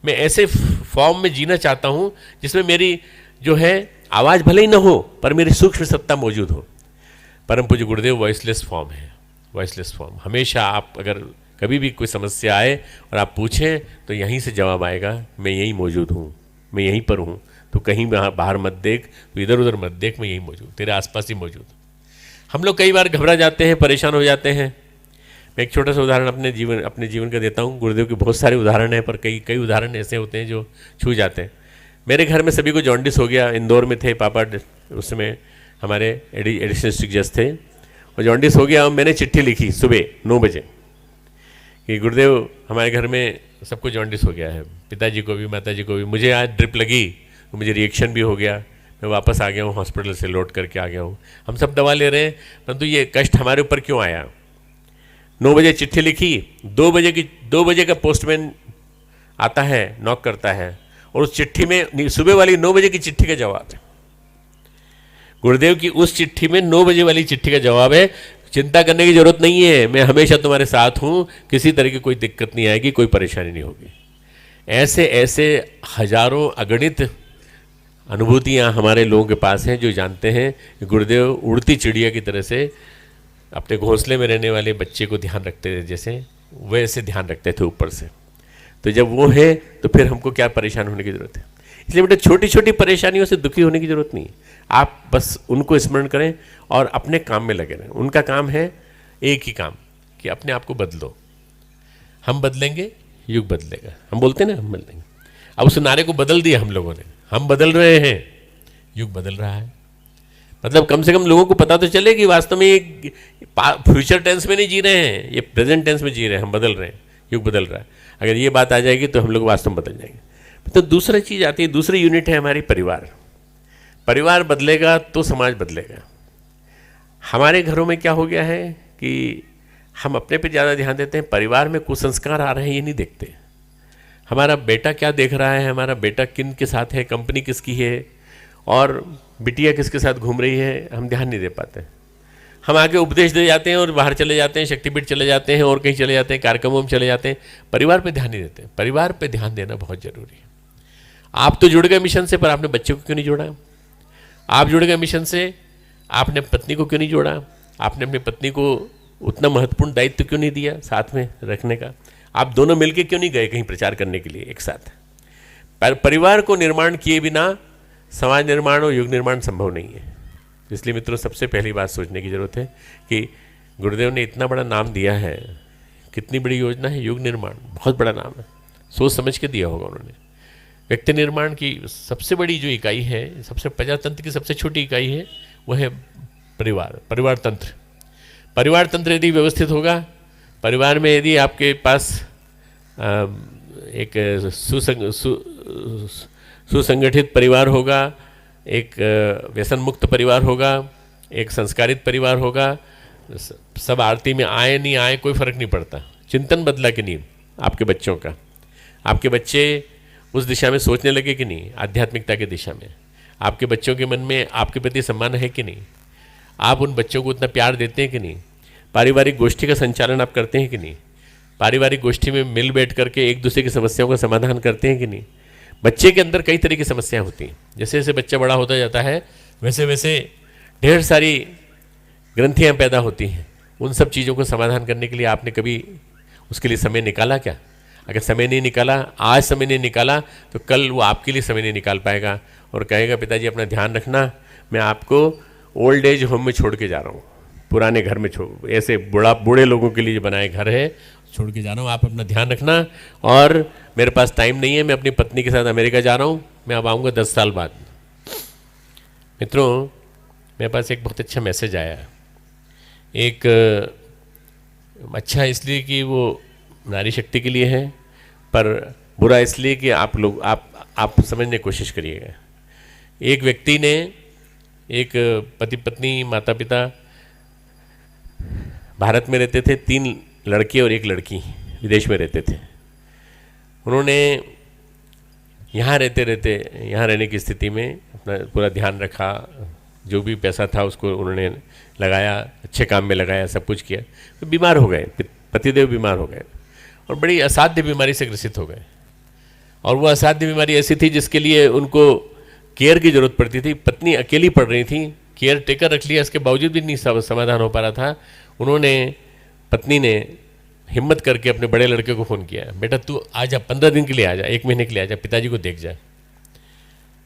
मैं ऐसे फॉर्म में जीना चाहता हूँ जिसमें मेरी जो है आवाज़ भले ही ना हो, पर मेरी सूक्ष्म सत्ता मौजूद हो। परम पूज्य गुरुदेव वॉइसलेस फॉर्म है, वॉइसलेस फॉर्म। हमेशा आप अगर कभी भी कोई समस्या आए और आप पूछें, तो यहीं से जवाब आएगा, मैं यहीं मौजूद हूँ, मैं यहीं पर हूँ, तो कहीं बाहर मत देख, तो इधर उधर मत देख, मैं यहीं मौजूद, तेरे आसपास ही मौजूद। हम लोग कई बार घबरा जाते हैं, परेशान हो जाते हैं। मैं एक छोटा सा उदाहरण अपने जीवन का देता हूँ। गुरुदेव के बहुत सारे उदाहरण हैं, पर कई उदाहरण ऐसे होते हैं जो छू जाते हैं। मेरे घर में सभी को जॉन्डिस हो गया। इंदौर में थे पापा, उस समय हमारे एडिशनल डिस्ट्रिक्ट जज थे, और जॉन्डिस हो गया। और मैंने चिट्ठी लिखी सुबह 9 बजे कि गुरुदेव हमारे घर में सबको जॉन्डिस हो गया है, पिताजी को भी, माताजी को भी। मुझे आज ड्रिप लगी, तो मुझे रिएक्शन भी हो गया, मैं वापस आ गया हूँ, हॉस्पिटल से लौट करके आ गया हूँ। हम सब दवा ले रहे हैं, परंतु ये कष्ट हमारे ऊपर क्यों आया? 9 बजे चिट्ठी लिखी, 2 बजे का पोस्टमैन आता है, नॉक करता है, और उस चिट्ठी में सुबह वाली 9 बजे की चिट्ठी का जवाब है। गुरुदेव की उस चिट्ठी में 9 बजे वाली चिट्ठी का जवाब है, चिंता करने की जरूरत नहीं है, मैं हमेशा तुम्हारे साथ हूँ, किसी तरह की कोई दिक्कत नहीं आएगी, कोई परेशानी नहीं होगी। ऐसे ऐसे हजारों अगणित अनुभूतियाँ हमारे लोगों के पास हैं, जो जानते हैं कि गुरुदेव उड़ती चिड़िया की तरह से अपने घोंसले में रहने वाले बच्चे को ध्यान रखते थे, जैसे वैसे ध्यान रखते थे ऊपर से। तो जब वो है, तो फिर हमको क्या परेशान होने की ज़रूरत है? इसलिए बेटा, छोटी छोटी परेशानियों से दुखी होने की ज़रूरत नहीं। आप बस उनको स्मरण करें और अपने काम में लगे रहें। उनका काम है एक ही काम, कि अपने आप को बदलो। हम बदलेंगे, युग बदलेगा। हम बोलते हैं ना, हम बदलेंगे। अब उस नारे को बदल दिया हम लोगों ने, हम बदल रहे हैं, युग बदल रहा है। मतलब कम से कम लोगों को पता तो चले कि वास्तव में ये फ्यूचर टेंस में नहीं जी रहे हैं, ये प्रेजेंट टेंस में जी रहे हैं, हम बदल रहे हैं, युग बदल रहा है। अगर ये बात आ जाएगी तो हम लोग वास्तव में बदल जाएंगे। तो दूसरी चीज़ आती है, दूसरी यूनिट है हमारी परिवार। परिवार बदलेगा तो समाज बदलेगा। हमारे घरों में क्या हो गया है कि हम अपने पे ज़्यादा ध्यान देते हैं, परिवार में कुसंस्कार आ रहे हैं ये नहीं देखते। हमारा बेटा क्या देख रहा है, हमारा बेटा किन के साथ है, कंपनी किसकी है, और बिटिया किसके साथ घूम रही है, हम ध्यान नहीं दे पाते। हम आगे उपदेश दे जाते हैं और बाहर चले जाते हैं, शक्तिपीठ चले जाते हैं और कहीं चले जाते हैं, कार्यक्रमों में चले जाते हैं, परिवार पे ध्यान नहीं देते। परिवार पे ध्यान देना बहुत जरूरी है। आप तो जुड़ गए मिशन से, पर आपने बच्चे को क्यों नहीं जोड़ा? आप जुड़ गए मिशन से, आपने पत्नी को क्यों नहीं जोड़ा? आपने अपनी पत्नी को उतना महत्वपूर्ण दायित्व क्यों नहीं दिया साथ में रखने का? आप दोनों मिलके क्यों नहीं गए कहीं प्रचार करने के लिए एक साथ? परिवार को निर्माण किए बिना समाज निर्माण और युग निर्माण संभव नहीं है। इसलिए मित्रों, सबसे पहली बात सोचने की जरूरत है कि गुरुदेव ने इतना बड़ा नाम दिया है, कितनी बड़ी योजना है युग निर्माण, बहुत बड़ा नाम है, सोच समझ के दिया होगा उन्होंने। व्यक्ति निर्माण की सबसे बड़ी जो इकाई है, सबसे प्रजातंत्र की सबसे छोटी इकाई है, वह है परिवार, परिवार तंत्र। परिवार तंत्र यदि व्यवस्थित होगा, परिवार में यदि आपके पास एक सुसंगठित परिवार होगा, एक व्यसन मुक्त परिवार होगा, एक संस्कारित परिवार होगा, सब आरती में आए नहीं आए कोई फर्क नहीं पड़ता। चिंतन बदला कि नहीं आपके बच्चों का? आपके बच्चे उस दिशा में सोचने लगे कि नहीं, आध्यात्मिकता की दिशा में? आपके बच्चों के मन में आपके प्रति सम्मान है कि नहीं? आप उन बच्चों को उतना प्यार देते हैं कि नहीं? पारिवारिक गोष्ठी का संचालन आप करते हैं कि नहीं? पारिवारिक गोष्ठी में मिल बैठ करके एक दूसरे की समस्याओं का समाधान करते हैं कि नहीं? बच्चे के अंदर कई तरह की समस्याएं होती हैं। जैसे जैसे बच्चा बड़ा होता जाता है, वैसे वैसे ढेर सारी ग्रंथियां पैदा होती हैं। उन सब चीज़ों को समाधान करने के लिए आपने कभी उसके लिए समय निकाला क्या? अगर समय नहीं निकाला, आज समय नहीं निकाला, तो कल वो आपके लिए समय नहीं निकाल पाएगा और कहेगा पिताजी अपना ध्यान रखना, मैं आपको ओल्ड एज होम में छोड़ के जा रहा हूँ, पुराने घर में ऐसे बूढ़े लोगों के लिए जो बनाए घर है छोड़ के जा रहा हूँ, आप अपना ध्यान रखना। और मेरे पास टाइम नहीं है, मैं अपनी पत्नी के साथ अमेरिका जा रहा हूँ, मैं अब आऊँगा 10 साल बाद। मित्रों, मेरे पास एक बहुत अच्छा मैसेज आया, एक अच्छा इसलिए कि वो नारी शक्ति के लिए है, पर बुरा इसलिए कि आप लोग आप समझने की कोशिश करिएगा। एक व्यक्ति ने, एक पति पत्नी माता पिता भारत में रहते थे, 3 लड़के और 1 लड़की विदेश में रहते थे। उन्होंने यहाँ रहने की स्थिति में अपना पूरा ध्यान रखा, जो भी पैसा था उसको उन्होंने लगाया, अच्छे काम में लगाया, सब कुछ किया। तो बीमार हो गए, पतिदेव बीमार हो गए और बड़ी असाध्य बीमारी से ग्रसित हो गए। और वो असाध्य बीमारी ऐसी थी जिसके लिए उनको केयर की ज़रूरत पड़ती थी। पत्नी अकेली पड़ रही थी, केयर टेकर रख लिया, इसके बावजूद भी नहीं समाधान हो पा रहा था। पत्नी ने हिम्मत करके अपने बड़े लड़के को फ़ोन किया, बेटा तू आ जा, 15 दिन के लिए आ जा, 1 महीने के लिए आ जा, पिताजी को देख जा।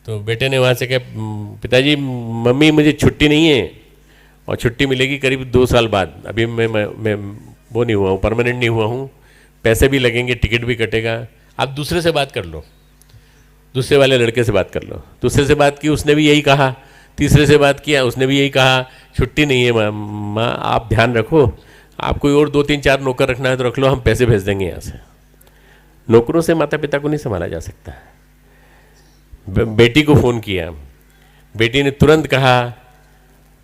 तो बेटे ने वहाँ से कहा, पिताजी मम्मी मुझे छुट्टी नहीं है और छुट्टी मिलेगी करीब 2 साल बाद, अभी मैं वो नहीं हुआ हूँ, परमानेंट नहीं हुआ हूँ, पैसे भी लगेंगे, टिकट भी कटेगा, आप दूसरे से बात कर लो, दूसरे वाले लड़के से बात कर लो। दूसरे से बात की, उसने भी यही कहा। तीसरे से बात किया, उसने भी यही कहा, छुट्टी नहीं है माँ, आप ध्यान रखो, आप कोई और 2-3-4 नौकर रखना है तो रख लो, हम पैसे भेज देंगे यहाँ से। नौकरों से माता पिता को नहीं संभाला जा सकता। बेटी को फ़ोन किया, बेटी ने तुरंत कहा,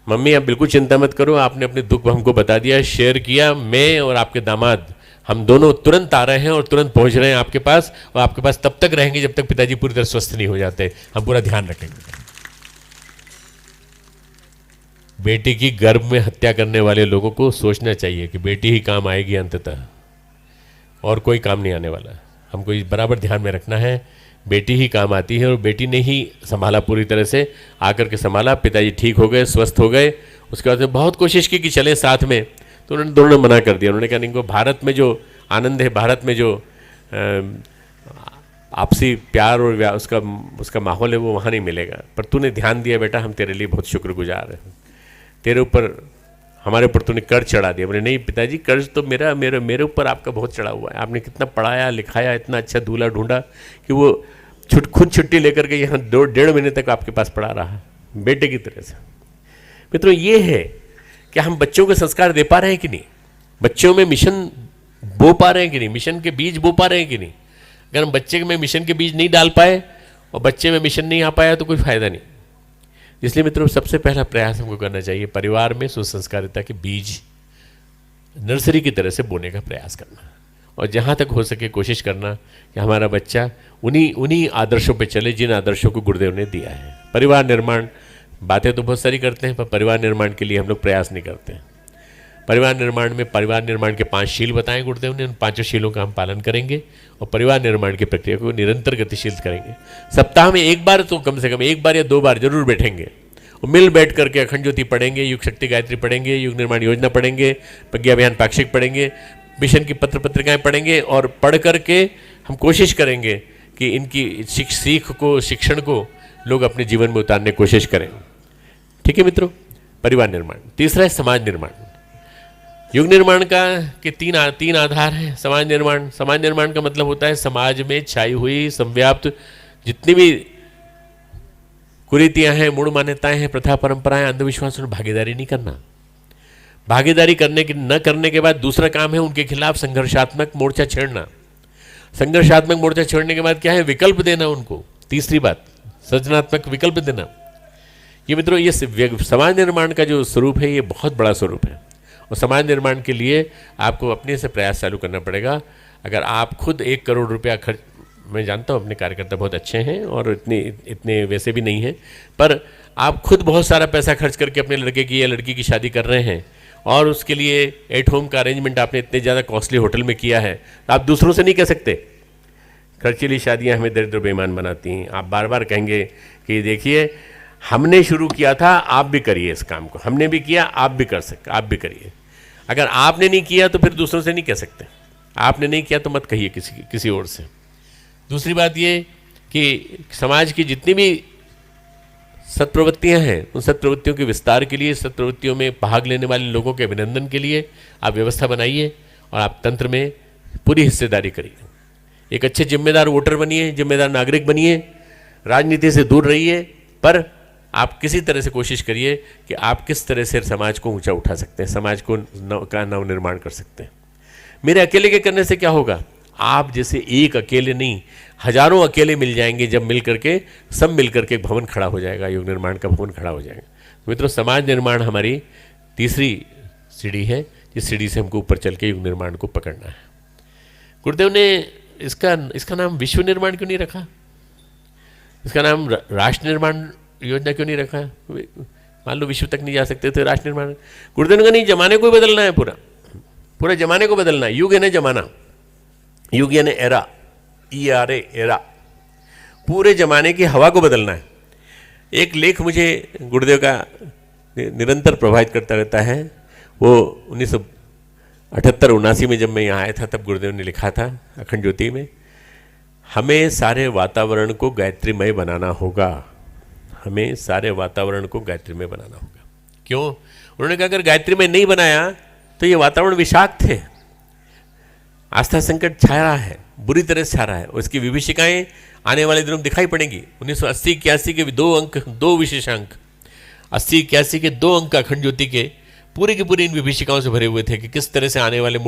मम्मी आप बिल्कुल चिंता मत करो, आपने अपने दुख हमको बता दिया, शेयर किया, मैं और आपके दामाद हम दोनों तुरंत आ रहे हैं और तुरंत पहुंच रहे हैं आपके पास, और आपके पास तब तक रहेंगे जब तक पिताजी पूरी तरह स्वस्थ नहीं हो जाते, हम पूरा ध्यान रखेंगे। बेटी की गर्भ में हत्या करने वाले लोगों को सोचना चाहिए कि बेटी ही काम आएगी अंततः, और कोई काम नहीं आने वाला। हमको इस बराबर ध्यान में रखना है, बेटी ही काम आती है और बेटी ने ही संभाला, पूरी तरह से आकर के संभाला। पिताजी ठीक हो गए, स्वस्थ हो गए। उसके बाद में बहुत कोशिश की कि चले साथ में, तो उन्होंने दोनों मना कर दिया। उन्होंने कहा इनको भारत में जो आनंद है, भारत में जो आपसी प्यार और उसका माहौल है, वो वहाँ नहीं मिलेगा। पर तूने ध्यान दिया बेटा, हम तेरे लिए बहुत शुक्रगुजार हैं, तेरे ऊपर, हमारे ऊपर तूने कर्ज चढ़ा दिया। बोले नहीं पिताजी, कर्ज तो मेरे ऊपर आपका बहुत चढ़ा हुआ है, आपने कितना पढ़ाया लिखाया, इतना अच्छा दूल्हा ढूंढा कि वो खुद छुट्टी लेकर के यहाँ 1.5 महीने तक आपके पास पढ़ा रहा, बेटे की तरह से। मित्रों, ये है कि हम बच्चों को संस्कार दे पा रहे हैं कि नहीं, बच्चों में मिशन बो पा रहे हैं कि नहीं, मिशन के बीज बो पा रहे हैं कि नहीं। अगर हम बच्चे में मिशन के बीज नहीं डाल पाए और बच्चे में मिशन नहीं आ पाया तो कोई फायदा नहीं। इसलिए मित्रों, सबसे पहला प्रयास हमको करना चाहिए परिवार में सुसंस्कारिता के बीज नर्सरी की तरह से बोने का प्रयास करना, और जहाँ तक हो सके कोशिश करना कि हमारा बच्चा उन्हीं आदर्शों पे चले जिन आदर्शों को गुरुदेव ने दिया है। परिवार निर्माण बातें तो बहुत सारी करते हैं, पर परिवार निर्माण के लिए हम लोग प्रयास नहीं करते हैं। परिवार निर्माण के 5 शील बताएं गुरुदेव ने, उन 5 शीलों का हम पालन करेंगे और परिवार निर्माण की प्रक्रिया को निरंतर गतिशील करेंगे। सप्ताह में एक बार तो कम से कम 1 बार या 2 बार जरूर बैठेंगे और मिल बैठ करके अखंड ज्योति पढ़ेंगे, युग शक्ति गायत्री पढ़ेंगे, युग निर्माण योजना पढ़ेंगे, प्रज्ञा अभियान पाक्षिक पढ़ेंगे, मिशन की पत्र पत्रिकाएं पढ़ेंगे और पढ़ करके हम कोशिश करेंगे कि इनकी सीख को, शिक्षण को लोग अपने जीवन में उतारने की कोशिश करें। ठीक है मित्रों, परिवार निर्माण। तीसरा है समाज निर्माण। युग निर्माण का के तीन आधार हैं। समाज निर्माण का मतलब होता है समाज में छाई हुई संव्याप्त जितनी भी कुरीतियां हैं, मूढ़ मान्यताएं हैं, प्रथा परंपराएं, अंधविश्वास और भागीदारी नहीं करना। भागीदारी न करने के बाद दूसरा काम है उनके खिलाफ संघर्षात्मक मोर्चा छेड़ना। संघर्षात्मक मोर्चा छेड़ने के बाद क्या है, विकल्प देना उनको। तीसरी बात, सृजनात्मक विकल्प देना। ये मित्रों, ये समाज निर्माण का जो स्वरूप है ये बहुत बड़ा स्वरूप है और समाज निर्माण के लिए आपको अपने से प्रयास चालू करना पड़ेगा। अगर आप खुद 1 करोड़ रुपया खर्च, मैं जानता हूँ अपने कार्यकर्ता बहुत अच्छे हैं और इतने वैसे भी नहीं हैं, पर आप खुद बहुत सारा पैसा खर्च करके अपने लड़के की या लड़की की शादी कर रहे हैं और उसके लिए एट होम का अरेंजमेंट आपने इतने ज़्यादा कॉस्टली होटल में किया है, तो आप दूसरों से नहीं कह सकते खर्चीली शादियां हमें दरिद्र बेईमान बनाती हैं। आप बार बार कहेंगे कि देखिए हमने शुरू किया था, आप भी करिए इस काम को, हमने भी किया, आप भी कर सकते, आप भी करिए। अगर आपने नहीं किया तो फिर दूसरों से नहीं कह सकते। आपने नहीं किया तो मत कहिए किसी और से। दूसरी बात ये कि समाज की जितनी भी सत्प्रवृत्तियां हैं उन सत्प्रवृत्तियों के विस्तार के लिए, सत्प्रवृत्तियों में भाग लेने वाले लोगों के अभिनंदन के लिए आप व्यवस्था बनाइए और आप तंत्र में पूरी हिस्सेदारी करिए। एक अच्छे जिम्मेदार वोटर बनिए, जिम्मेदार नागरिक बनिए, राजनीति से दूर रहिए, पर आप किसी तरह से कोशिश करिए कि आप किस तरह से समाज को ऊंचा उठा सकते हैं, समाज को का नवनिर्माण कर सकते हैं। मेरे अकेले के करने से क्या होगा, आप जैसे एक अकेले नहीं हजारों अकेले मिल जाएंगे। जब मिल करके सब मिल करके एक भवन खड़ा हो जाएगा, युग निर्माण का भवन खड़ा हो जाएगा। मित्रों, समाज निर्माण हमारी तीसरी सीढ़ी है, जिस सीढ़ी से हमको ऊपर चल के युग निर्माण को पकड़ना है। गुरुदेव ने इसका नाम विश्व निर्माण क्यों नहीं रखा, इसका नाम राष्ट्र निर्माण योजना क्यों नहीं रखा? मान लो विश्व तक नहीं जा सकते थे, राष्ट्र निर्माण। गुरुदेव ने कहा नहीं, जमाने को ही बदलना है, पूरा जमाने को बदलना है। युग है ना जमाना, युग यानी एरा, ERA एरा, पूरे जमाने की हवा को बदलना है। एक लेख मुझे गुरुदेव का निरंतर प्रभावित करता रहता है। वो 1978-79 में जब मैं यहाँ आया था तब गुरुदेव ने लिखा था अखंड ज्योति में, हमें सारे वातावरण को गायत्रीमय बनाना होगा, हमें सारे वातावरण को गायत्रीमय बनाना होगा। क्यों? उन्होंने कहा अगर गायत्रीमय नहीं बनाया तो ये वातावरण विषाक्त है, आस्था संकट छा रहा है, बुरी तरह से छा रहा है, उसकी विभीषिकाएं आने वाले दिनों में दिखाई पड़ेंगी। 1980-81 के 2 विशेषांक, 80-81 के 2 अंक अखंड ज्योति के पूरे के पूरे इन विभीषिकाओं से भरे हुए थे कि किस तरह से आने वाले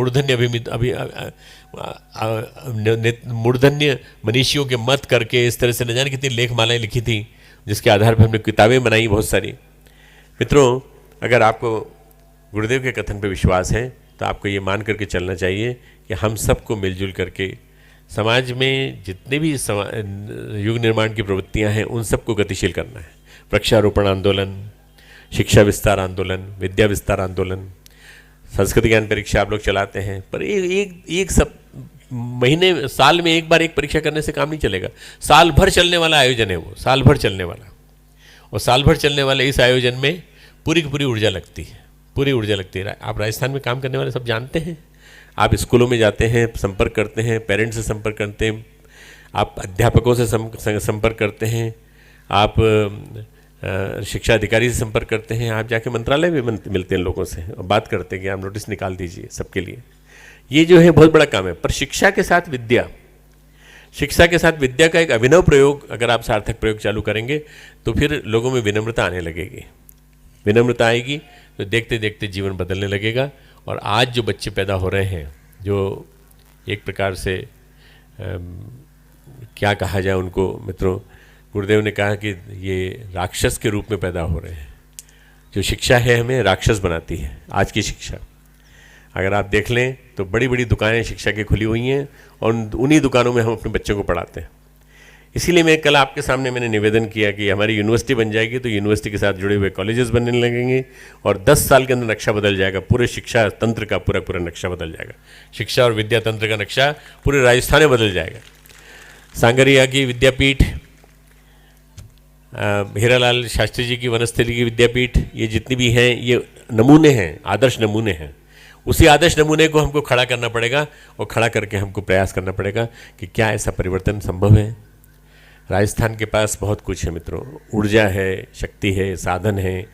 मूर्धन्य मनीषियों के मत करके इस तरह से न जाने कितनी लेखमालाएं लिखी थी, जिसके आधार पर हमने किताबें बनाई बहुत सारी। मित्रों, अगर आपको गुरुदेव के कथन पर विश्वास है तो आपको ये मान करके चलना चाहिए कि हम सबको मिलजुल करके समाज में जितने भी युग निर्माण की प्रवृत्तियां हैं उन सबको गतिशील करना है। वृक्षारोपण आंदोलन, शिक्षा विस्तार आंदोलन, विद्या विस्तार आंदोलन, संस्कृत ज्ञान परीक्षा आप लोग चलाते हैं, पर एक सब महीने साल में एक बार एक परीक्षा करने से काम नहीं चलेगा। साल भर चलने वाला आयोजन है वो, साल भर चलने वाला। और साल भर चलने वाले इस आयोजन में पूरी की पूरी ऊर्जा लगती है, पूरी ऊर्जा लगती है। आप राजस्थान में काम करने वाले सब जानते हैं, आप स्कूलों में जाते हैं, संपर्क करते हैं, पेरेंट्स से संपर्क करते हैं, आप अध्यापकों से संपर्क करते हैं, आप शिक्षा अधिकारी से संपर्क करते हैं, आप जाके मंत्रालय में मिलते हैं लोगों से और बात करते हैं कि आप नोटिस निकाल दीजिए सबके लिए। ये जो है बहुत बड़ा काम है। पर शिक्षा के साथ विद्या, शिक्षा के साथ विद्या का एक अभिनव प्रयोग अगर आप सार्थक प्रयोग चालू करेंगे तो फिर लोगों में विनम्रता आने लगेगी। विनम्रता आएगी तो देखते देखते जीवन बदलने लगेगा। और आज जो बच्चे पैदा हो रहे हैं, जो एक प्रकार से क्या कहा जाए उनको, मित्रों, गुरुदेव ने कहा कि ये राक्षस के रूप में पैदा हो रहे हैं। जो शिक्षा है हमें राक्षस बनाती है आज की शिक्षा। अगर आप देख लें तो बड़ी बड़ी दुकानें शिक्षा की खुली हुई हैं और उन्हीं दुकानों में हम अपने बच्चों को पढ़ाते हैं। इसीलिए मैं कल आपके सामने मैंने निवेदन किया कि हमारी यूनिवर्सिटी बन जाएगी तो यूनिवर्सिटी के साथ जुड़े हुए कॉलेजेस बनने लगेंगे और 10 साल के अंदर नक्शा बदल जाएगा, पूरे शिक्षा तंत्र का पूरा नक्शा बदल जाएगा। शिक्षा और विद्या तंत्र का नक्शा पूरे राजस्थान में बदल जाएगा। सांगरिया की विद्यापीठ, हीरालाल शास्त्री जी की वनस्थली की विद्यापीठ, ये जितनी भी हैं ये नमूने हैं, आदर्श नमूने हैं। उसी आदर्श नमूने को हमको खड़ा करना पड़ेगा और खड़ा करके हमको प्रयास करना पड़ेगा कि क्या ऐसा परिवर्तन संभव है। राजस्थान के पास बहुत कुछ है मित्रों, ऊर्जा है, शक्ति है, साधन है।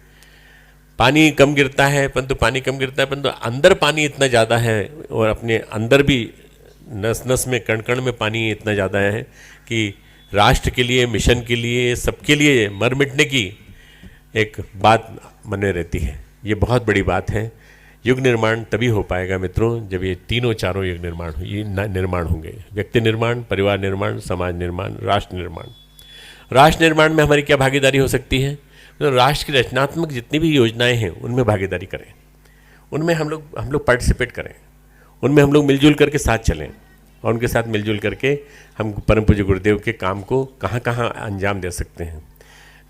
पानी कम गिरता है परंतु परंतु अंदर पानी इतना ज़्यादा है और अपने अंदर भी नस नस में कण कण में पानी इतना ज़्यादा है कि राष्ट्र के लिए, मिशन के लिए, सबके लिए मर मिटने की एक बात मन में रहती है। ये बहुत बड़ी बात है। युग निर्माण तभी हो पाएगा मित्रों जब ये तीनों चारों युग निर्माण होंगे। व्यक्ति निर्माण, परिवार निर्माण, समाज निर्माण, राष्ट्र निर्माण। राष्ट्र निर्माण में हमारी क्या भागीदारी हो सकती है? तो राष्ट्र की रचनात्मक जितनी भी योजनाएं हैं उनमें भागीदारी करें, उनमें हम लोग पार्टिसिपेट करें, उनमें हम लोग मिलजुल करके साथ चलें और उनके साथ मिलजुल करके हम परम पूज्य गुरुदेव के काम को कहाँ कहाँ अंजाम दे सकते हैं।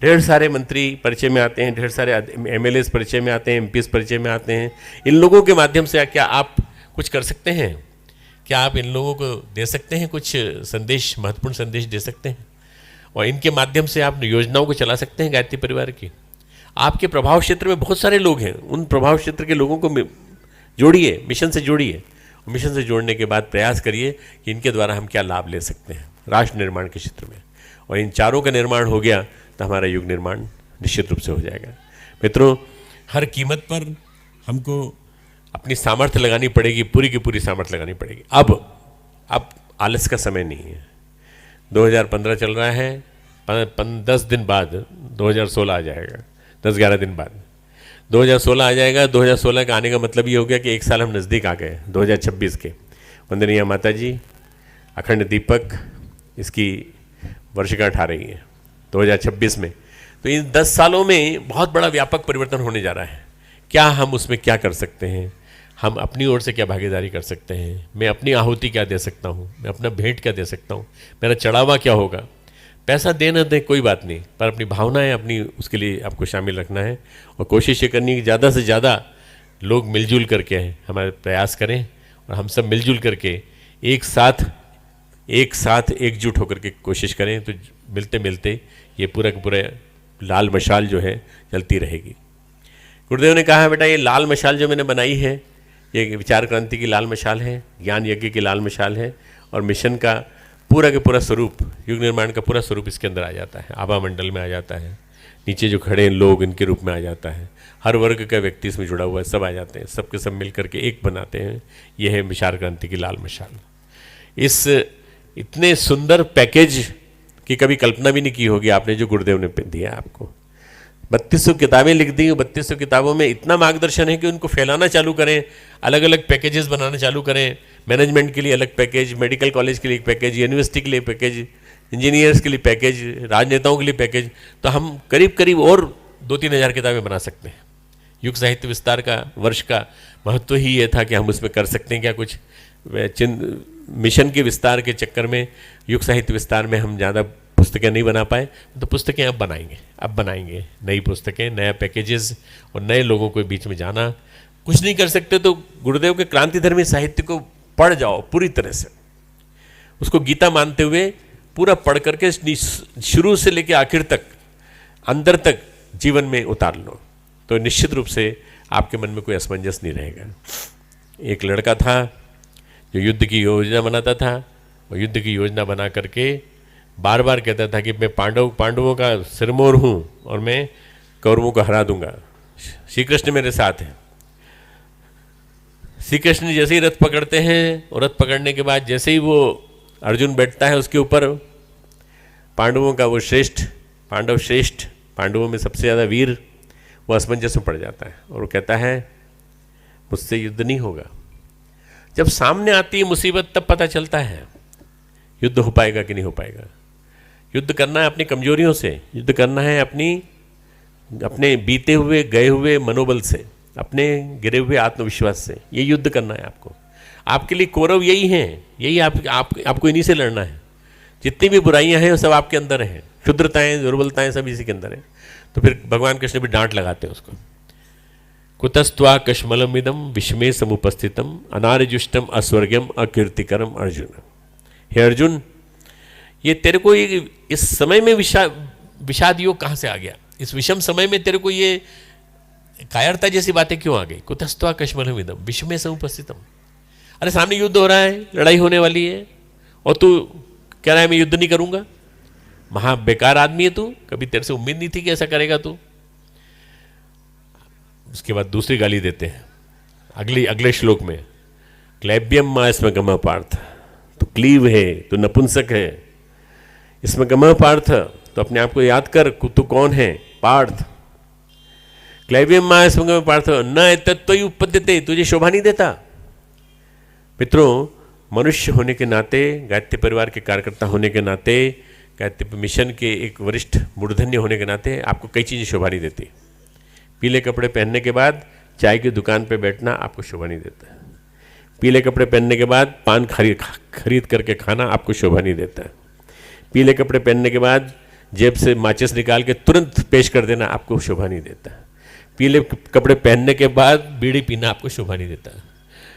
ढेर सारे मंत्री परिचय में आते हैं, ढेर सारे एमएलएस परिचय में आते हैं, एमपीएस परिचय में आते हैं। इन लोगों के माध्यम से क्या आप कुछ कर सकते हैं? क्या आप इन लोगों को दे सकते हैं कुछ संदेश, महत्वपूर्ण संदेश दे सकते हैं? और इनके माध्यम से आप योजनाओं को चला सकते हैं गायत्री परिवार की। आपके प्रभाव क्षेत्र में बहुत सारे लोग हैं, उन प्रभाव क्षेत्र के लोगों को जोड़िए, मिशन से जोड़िए। मिशन से जोड़ने के बाद प्रयास करिए कि इनके द्वारा हम क्या लाभ ले सकते हैं राष्ट्र निर्माण के क्षेत्र में। और इन चारों का निर्माण हो गया तो हमारा युग निर्माण निश्चित रूप से हो जाएगा। मित्रों, हर कीमत पर हमको अपनी सामर्थ्य लगानी पड़ेगी, पूरी की पूरी सामर्थ्य लगानी पड़ेगी। अब आलस का समय नहीं है। 2015 चल रहा है, 10 दिन बाद 2016 आ जाएगा, 10-11 दिन बाद 2016 आ जाएगा। 2016 का आने का मतलब ये हो गया कि एक साल हम नज़दीक आ गए 2026 के। वंदनीय माता जी अखंड दीपक इसकी वर्षगांठ आ रही है 2026 में। तो इन 10 सालों में बहुत बड़ा व्यापक परिवर्तन होने जा रहा है। क्या हम उसमें क्या कर सकते हैं? हम अपनी ओर से क्या भागीदारी कर सकते हैं? मैं अपनी आहुति क्या दे सकता हूँ? मैं अपना भेंट क्या दे सकता हूँ? मेरा चढ़ावा क्या होगा? पैसा दे न दे कोई बात नहीं, पर अपनी भावनाएं अपनी उसके लिए आपको शामिल रखना है और कोशिश ये करनी है कि ज़्यादा से ज़्यादा लोग मिलजुल करके हमारे प्रयास करें और हम सब मिलजुल करके एक साथ एकजुट होकर के कोशिश करें तो मिलते मिलते ये पूरा का पूरा लाल मशाल जो है चलती रहेगी। गुरुदेव ने कहा है बेटा ये लाल मशाल जो मैंने बनाई है ये विचार क्रांति की लाल मशाल है, ज्ञान यज्ञ की लाल मशाल है और मिशन का पूरा का पूरा स्वरूप, युग निर्माण का पूरा स्वरूप इसके अंदर आ जाता है, आभा मंडल में आ जाता है, नीचे जो खड़े हैं लोग इनके रूप में आ जाता है, हर वर्ग का व्यक्ति इसमें जुड़ा हुआ है, सब आ जाते हैं, सबके सब मिल करके एक बनाते हैं। यह है विचार क्रांति की लाल मशाल। इस इतने सुंदर पैकेज की कभी कल्पना भी नहीं की होगी आपने जो गुरुदेव ने दिया आपको। 3200 किताबें लिख दी, 3200 किताबों में इतना मार्गदर्शन है कि उनको फैलाना चालू करें, अलग अलग पैकेजेस बनाना चालू करें। मैनेजमेंट के लिए अलग पैकेज, मेडिकल कॉलेज के लिए एक पैकेज, यूनिवर्सिटी के लिए पैकेज, इंजीनियर्स के लिए पैकेज, राजनेताओं के लिए पैकेज। तो हम करीब करीब और 2-3 हज़ार किताबें बना सकते हैं। युग साहित्य विस्तार का वर्ष का महत्व ही ये था कि हम उसमें कर सकते हैं क्या कुछ। मिशन के विस्तार के चक्कर में युग साहित्य विस्तार में हम ज़्यादा पुस्तकें नहीं बना पाए, तो पुस्तकें अब बनाएंगे नई पुस्तकें, नया पैकेजेस और नए लोगों को बीच में जाना। कुछ नहीं कर सकते तो गुरुदेव के क्रांतिधर्मी साहित्य को पढ़ जाओ पूरी तरह से, उसको गीता मानते हुए पूरा पढ़ करके शुरू से लेकर आखिर तक अंदर तक जीवन में उतार लो, तो निश्चित रूप से आपके मन में कोई असमंजस नहीं रहेगा। एक लड़का था जो युद्ध की योजना बनाता था और युद्ध की योजना बना करके बार बार कहता था कि मैं पांडवों का सिरमौर हूँ और मैं कौरवों को हरा दूंगा, श्री कृष्ण मेरे साथ हैं। श्री कृष्ण जैसे ही रथ पकड़ते हैं और रथ पकड़ने के बाद जैसे ही वो अर्जुन बैठता है उसके ऊपर, पांडवों का वो श्रेष्ठ पांडवों में सबसे ज़्यादा वीर, वो असमंजस में पड़ जाता है और वो कहता है मुझसे युद्ध नहीं होगा। जब सामने आती है मुसीबत तब पता चलता है युद्ध हो पाएगा कि नहीं हो पाएगा। युद्ध करना है अपनी कमजोरियों से, युद्ध करना है अपने बीते हुए गए हुए मनोबल से, अपने गिरे हुए आत्मविश्वास से। ये युद्ध करना है आपको। आपके लिए कौरव यही हैं, यही आपको इन्हीं से लड़ना है। जितनी भी बुराइयां हैं वो सब आपके अंदर हैं, क्षुद्रताएं दुर्बलताएं सब इसी के अंदर हैं। तो फिर भगवान कृष्ण भी डांट लगाते हैं उसको। कुतस्त्वा कश्मलम इदम विषमे समुपस्थितम अनार्जुष्टम अस्वर्गम अकीर्तिकरम अर्जुन। हे अर्जुन, ये तेरे को ये इस समय में विषाद योग कहाँ से आ गया? इस विषम समय में तेरे को ये कायरता जैसी बातें क्यों आ गई? कुतस्त्वा कश्मलम इदम विषमे समुपस्थितम। अरे सामने युद्ध हो रहा है, लड़ाई होने वाली है, और तू कह रहा है मैं युद्ध नहीं करूंगा। महा बेकार आदमी है तू, कभी तेरे से उम्मीद नहीं थी कि ऐसा करेगा तू। उसके बाद दूसरी गाली देते हैं अगले श्लोक में, क्लैब्यम मा इसमें गम पार्थ, तू क्लीव है, तू नपुंसक है, इसमें गम पार्थ, तो अपने आप को याद कर तू कौन है, पार्थ। क्लैब्यम मा इसमें गम पार्थ न तत्व उपद्यते, तुझे शोभा नहीं देता। मित्रों, मनुष्य होने के नाते, गायत्री परिवार के कार्यकर्ता होने के नाते, गायत्री मिशन के एक वरिष्ठ मूर्धन्य होने के नाते आपको कई चीज़ें शोभा नहीं देती। पीले कपड़े पहनने के बाद चाय की दुकान पे बैठना आपको शोभा नहीं देता। पीले कपड़े पहनने के बाद पान खरीद करके खाना आपको शोभा नहीं देता। पीले कपड़े पहनने के बाद जेब से माचिस निकाल के तुरंत पेश कर देना आपको शोभा नहीं देता। पीले कपड़े पहनने के बाद बीड़ी पीना आपको शोभा नहीं देता।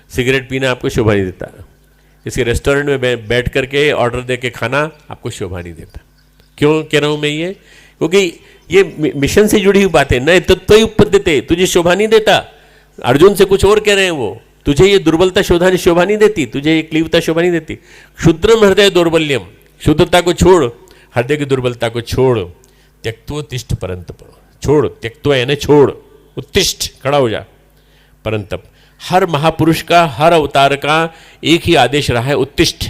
सिगरेट पीना आपको शोभा नहीं देता। किसी रेस्टोरेंट में बैठ करके ऑर्डर दे के खाना आपको शोभा नहीं देता। क्यों कह रहा हूँ मैं ये? क्योंकि ये मिशन से जुड़ी हुई बातें। न तत्व उपद्यते, तुझे शोभा नहीं देता। अर्जुन से कुछ और कह रहे हैं वो, तुझे ये दुर्बलता शोभा नहीं देती, तुझे ये क्लीवता शोभा नहीं देती। क्षुद्रम हृदय दौर्बल्यम, शुद्धता को छोड़, हृदय की दुर्बलता को छोड़। त्यक्तो तिष्ठ परंतप, छोड़, त्यक्तो यानी छोड़, उत्तिष्ठ खड़ा हो जा, परंतप। हर महापुरुष का, हर अवतार का एक ही आदेश रहा है, उत्तिष्ठ,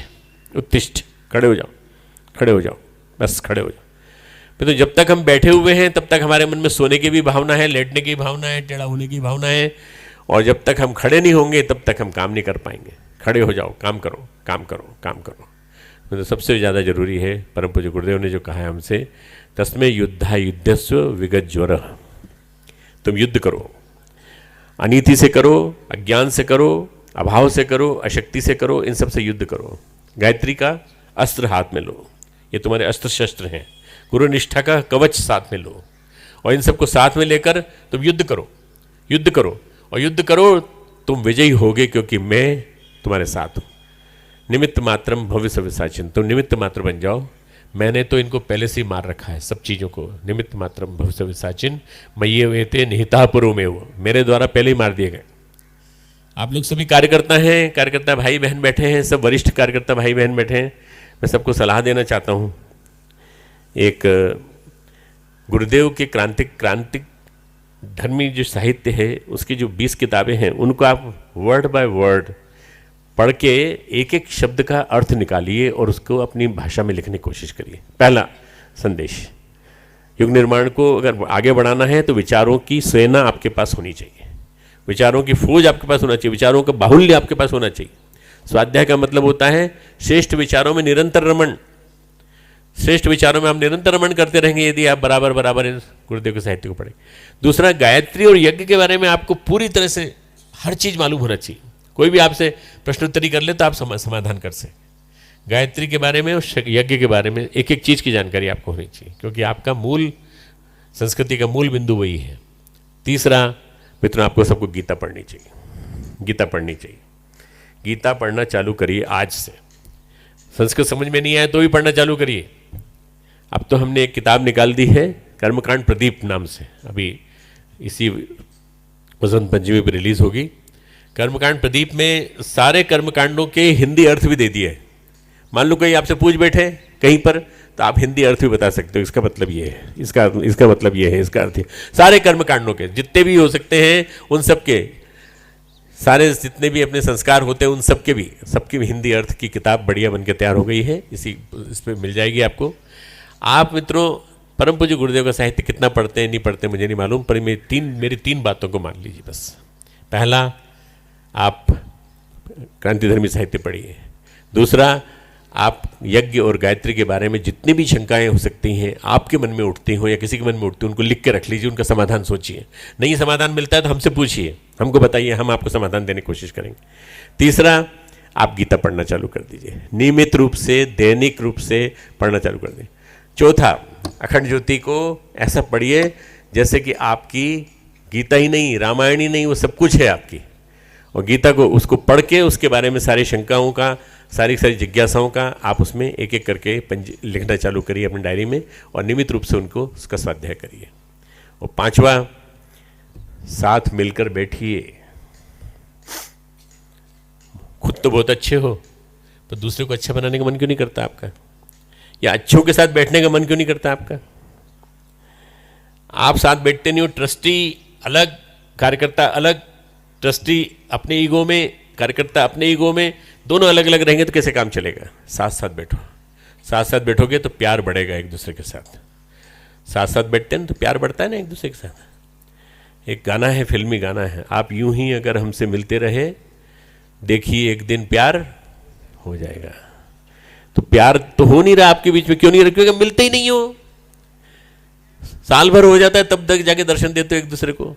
उत्तिष्ठ, खड़े हो जाओ, खड़े हो जाओ, बस खड़े हो जाओ। तो जब तक हम बैठे हुए हैं तब तक हमारे मन में सोने की भी भावना है, लेटने की भावना है, टेढ़ा होने की भावना है, और जब तक हम खड़े नहीं होंगे तब तक हम काम नहीं कर पाएंगे। खड़े हो जाओ, काम करो, काम करो, काम करो। तो सबसे ज़्यादा जरूरी है, परम पूज्य गुरुदेव ने जो कहा है हमसे, तस्मै युद्धा युद्धस्व विगत ज्वर। तुम युद्ध करो, अनीति से करो, अज्ञान से करो, अभाव से करो, अशक्ति से करो, इन सब से युद्ध करो। गायत्री का अस्त्र हाथ में लो, ये तुम्हारे अस्त्र शस्त्र हैं। गुरु निष्ठा का कवच साथ में लो, और इन सबको साथ में लेकर तुम युद्ध करो, युद्ध करो, और युद्ध करो, तुम विजयी होगे, क्योंकि मैं तुम्हारे साथ हूँ। निमित्त मात्रम भविष्य विसाचिन, तुम निमित्त मात्र बन जाओ। मैंने तो इनको पहले से ही मार रखा है, सब चीज़ों को। निमित्त मात्रम भविष्य विसाचिन मय्ये वेते निहिता पुरो में, वो मेरे द्वारा पहले ही मार दिए गए। आप लोग सभी कार्यकर्ता हैं, कार्यकर्ता भाई बहन बैठे हैं, सब वरिष्ठ कार्यकर्ता भाई बहन बैठे हैं। मैं सबको सलाह देना चाहता हूँ, एक गुरुदेव के क्रांतिक धर्मी जो साहित्य है, उसकी जो 20 किताबें हैं, उनको आप वर्ड बाय वर्ड पढ़ के एक एक शब्द का अर्थ निकालिए और उसको अपनी भाषा में लिखने की कोशिश करिए। पहला संदेश, युग निर्माण को अगर आगे बढ़ाना है तो विचारों की सेना आपके पास होनी चाहिए, विचारों की फौज आपके पास होना चाहिए, विचारों का बाहुल्य आपके पास होना चाहिए। स्वाध्याय का मतलब होता है श्रेष्ठ विचारों में निरंतर रमण। श्रेष्ठ विचारों में हम निरंतर रमण करते रहेंगे यदि आप बराबर बराबर गुरुदेव के साहित्य को पढ़ें। दूसरा, गायत्री और यज्ञ के बारे में आपको पूरी तरह से हर चीज़ मालूम होना चाहिए। कोई भी आपसे प्रश्नोत्तरी कर ले तो आप समाधान कर सकें। गायत्री के बारे में और यज्ञ के बारे में एक एक चीज़ की जानकारी आपको होनी चाहिए, क्योंकि आपका मूल संस्कृति का मूल बिंदु वही है। तीसरा, मित्रों, आपको सबको गीता पढ़नी चाहिए, गीता पढ़नी चाहिए। गीता पढ़ना चालू करिए आज से। संस्कृत समझ में नहीं आया तो भी पढ़ना चालू करिए। अब तो हमने एक किताब निकाल दी है कर्मकांड प्रदीप नाम से, अभी इसी वसंत पंचमी पर रिलीज होगी। कर्मकांड प्रदीप में सारे कर्मकांडों के हिंदी अर्थ भी दे दिए हैं। मान लो कोई आपसे पूछ बैठे कहीं पर, तो आप हिंदी अर्थ भी बता सकते हो, इसका मतलब ये है, इसका मतलब ये है, इसका अर्थ है। सारे कर्मकांडों के जितने भी हो सकते हैं, उन सब के सारे जितने भी अपने संस्कार होते हैं, उन सबके भी हिंदी अर्थ की किताब बढ़िया बन के तैयार हो गई है। इस पर मिल जाएगी आपको। आप मित्रों परम पूज्य गुरुदेव का साहित्य कितना पढ़ते हैं नहीं पढ़ते मुझे नहीं मालूम, पर मेरी तीन बातों को मान लीजिए बस। पहला, आप क्रांतिधर्मी साहित्य पढ़िए। दूसरा, आप यज्ञ और गायत्री के बारे में जितनी भी शंकाएं हो सकती हैं, आपके मन में उठती हो या किसी के मन में उठती हो, उनको लिख के रख लीजिए, उनका समाधान सोचिए। नहीं समाधान मिलता है तो हमसे पूछिए, हमको बताइए, हम आपको समाधान देने की कोशिश करेंगे। तीसरा, आप गीता पढ़ना चालू कर दीजिए, नियमित रूप से दैनिक रूप से पढ़ना चालू कर दीजिए। चौथा, अखंड ज्योति को ऐसा पढ़िए जैसे कि आपकी गीता ही नहीं, रामायण ही नहीं, वो सब कुछ है आपकी। और गीता को उसको पढ़ के उसके बारे में सारी शंकाओं का, सारी जिज्ञासाओं का आप उसमें एक एक करके लिखना चालू करिए अपनी डायरी में, और नियमित रूप से उनको उसका स्वाध्याय करिए। और पांचवा, साथ मिलकर बैठिए। खुद तो बहुत अच्छे हो, तो दूसरे को अच्छा बनाने का मन क्यों नहीं करता आपका? या अच्छों के साथ बैठने का मन क्यों नहीं करता आपका? आप साथ बैठते नहीं हो, ट्रस्टी अलग, कार्यकर्ता अलग, ट्रस्टी अपने ईगो में, कार्यकर्ता अपने ईगो में, दोनों अलग अलग रहेंगे तो कैसे काम चलेगा? साथ साथ बैठो, साथ साथ बैठोगे तो प्यार बढ़ेगा एक दूसरे के साथ। साथ साथ बैठते हैं तो प्यार बढ़ता है ना एक दूसरे के साथ। एक गाना है, फिल्मी गाना है, आप यूं ही अगर हमसे मिलते रहे, देखिए एक दिन प्यार हो जाएगा। तो प्यार तो हो नहीं रहा आपके बीच में, क्यों नहीं रहा? क्योंकि मिलते ही नहीं हो। साल भर हो जाता है तब तक जाके दर्शन देते हो एक दूसरे को।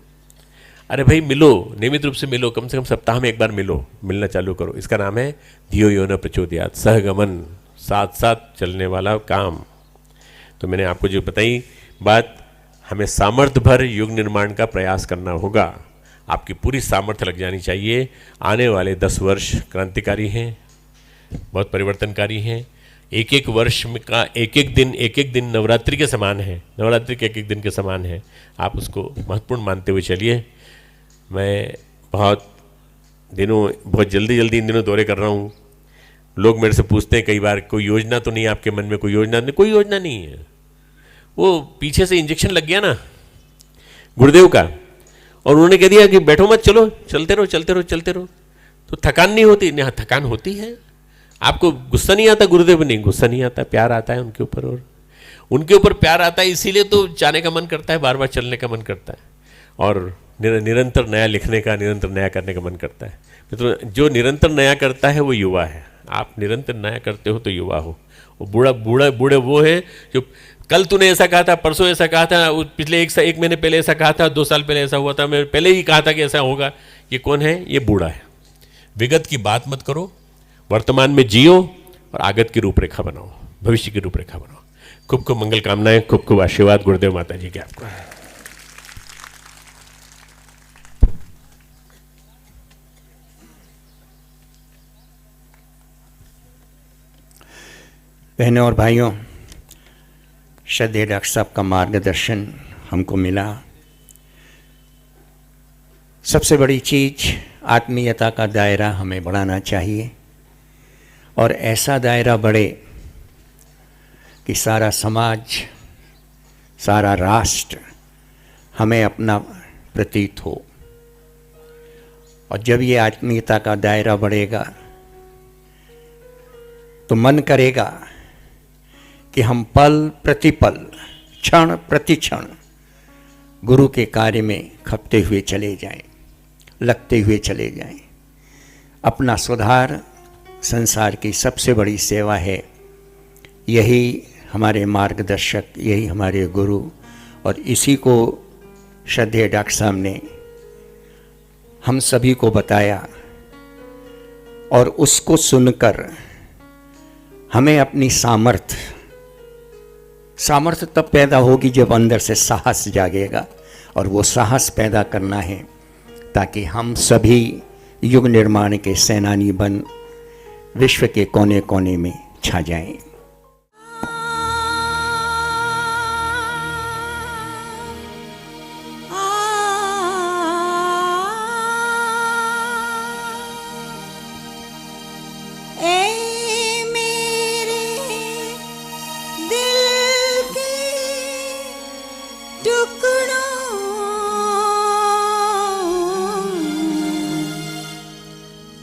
अरे भाई मिलो, नियमित रूप से मिलो, कम से कम सप्ताह में एक बार मिलो, मिलना चालू करो। इसका नाम है धियो यो न प्रचोदयात्, सहगमन, साथ साथ चलने वाला काम। तो मैंने आपको जो बताई बात, हमें सामर्थ्य भर युग निर्माण का प्रयास करना होगा। आपकी पूरी सामर्थ्य लग जानी चाहिए। आने वाले 10 वर्ष क्रांतिकारी हैं, बहुत परिवर्तनकारी हैं। एक एक वर्ष में का एक एक दिन नवरात्रि के समान है, नवरात्रि के एक एक दिन के समान है। आप उसको महत्वपूर्ण मानते हुए चलिए। मैं बहुत जल्दी इन दिनों दौरे कर रहा हूँ। लोग मेरे से पूछते हैं कई बार, कोई योजना तो नहीं आपके मन में? कोई योजना नहीं, कोई योजना नहीं है। वो पीछे से इंजेक्शन लग गया ना गुरुदेव का, और उन्होंने कह दिया कि बैठो मत, चलो चलते रहो चलते रहो चलते रहो। तो थकान नहीं होती? नहीं, थकान होती है। आपको गुस्सा नहीं आता? गुरुदेव नहीं, गुस्सा नहीं आता, प्यार आता है उनके ऊपर, और उनके ऊपर प्यार आता है, इसीलिए तो जाने का मन करता है, बार बार चलने का मन करता है, और निरंतर नया लिखने का, निरंतर नया करने का मन करता है। तो जो निरंतर नया करता है वो युवा है। आप निरंतर नया करते हो तो युवा हो। वो बूढ़े वो है जो कल तूने ऐसा कहा था, परसों ऐसा कहा था, पिछले एक महीने पहले ऐसा कहा था, 2 साल पहले ऐसा हुआ था, मैं पहले ही कहा था कि ऐसा होगा। ये कौन है? ये बूढ़ा है। विगत की बात मत करो, वर्तमान में जियो और आगत की रूपरेखा बनाओ, भविष्य की रूपरेखा बनाओ। खूब खूब मंगल कामनाएं, खूब खूब आशीर्वाद गुरुदेव माता जी के आपको। बहनों और भाइयों, श्रद्धेय डॉक्टर साहब का मार्गदर्शन हमको मिला। सबसे बड़ी चीज़, आत्मीयता का दायरा हमें बढ़ाना चाहिए, और ऐसा दायरा बढ़े कि सारा समाज, सारा राष्ट्र हमें अपना प्रतीत हो। और जब ये आत्मीयता का दायरा बढ़ेगा तो मन करेगा कि हम पल प्रतिपल, क्षण प्रतिक्षण गुरु के कार्य में खपते हुए चले जाएं, लगते हुए चले जाएं। अपना सुधार संसार की सबसे बड़ी सेवा है। यही हमारे मार्गदर्शक, यही हमारे गुरु, और इसी को श्रद्धेय डॉक्टर साहब ने हम सभी को बताया। और उसको सुनकर हमें अपनी सामर्थ्य तब पैदा होगी जब अंदर से साहस जागेगा, और वो साहस पैदा करना है ताकि हम सभी युग निर्माण के सेनानी बन विश्व के कोने कोने में छा जाएं।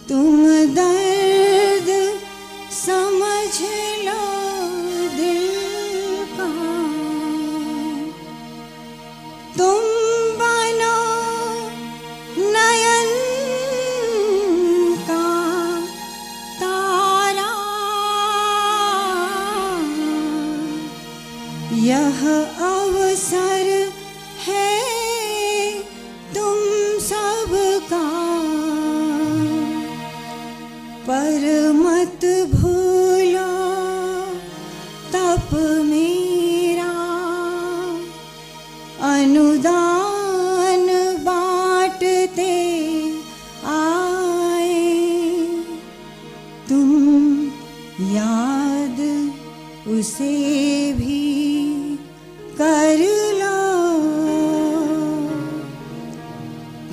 तुम दर्द समझ लो।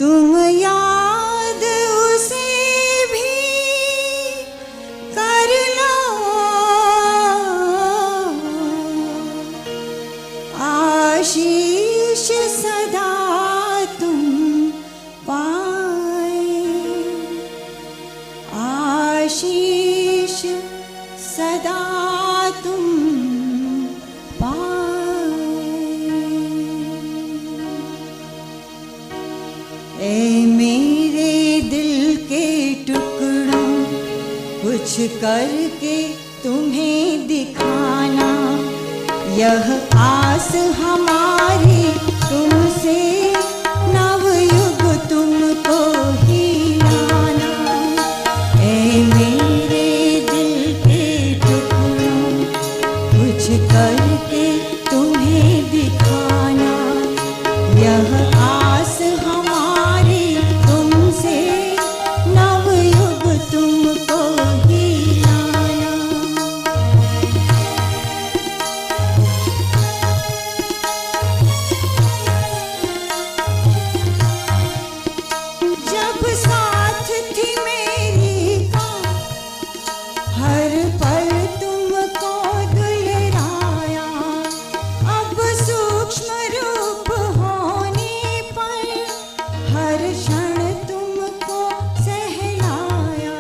तुम याद उसे भी कर लो, आशीष सदा तुम पाए, आशीष सदा तुम ऐ मेरे दिल के टुकड़ों कुछ करके तुम्हें दिखाना, यह आस हमारी तुमसे नवयुग तुमको ही लाना। ऐ मेरे दिल के टुकड़ों कुछ करके तुम्हें दिखाना, यह आस हमारी तुमसे नवयुग तुमको ही लाना। जब साथ थी मेरी हर पल तुमको दुलराया, अब सूक्ष्म रूप होने पर हर क्षण तुमको सहलाया।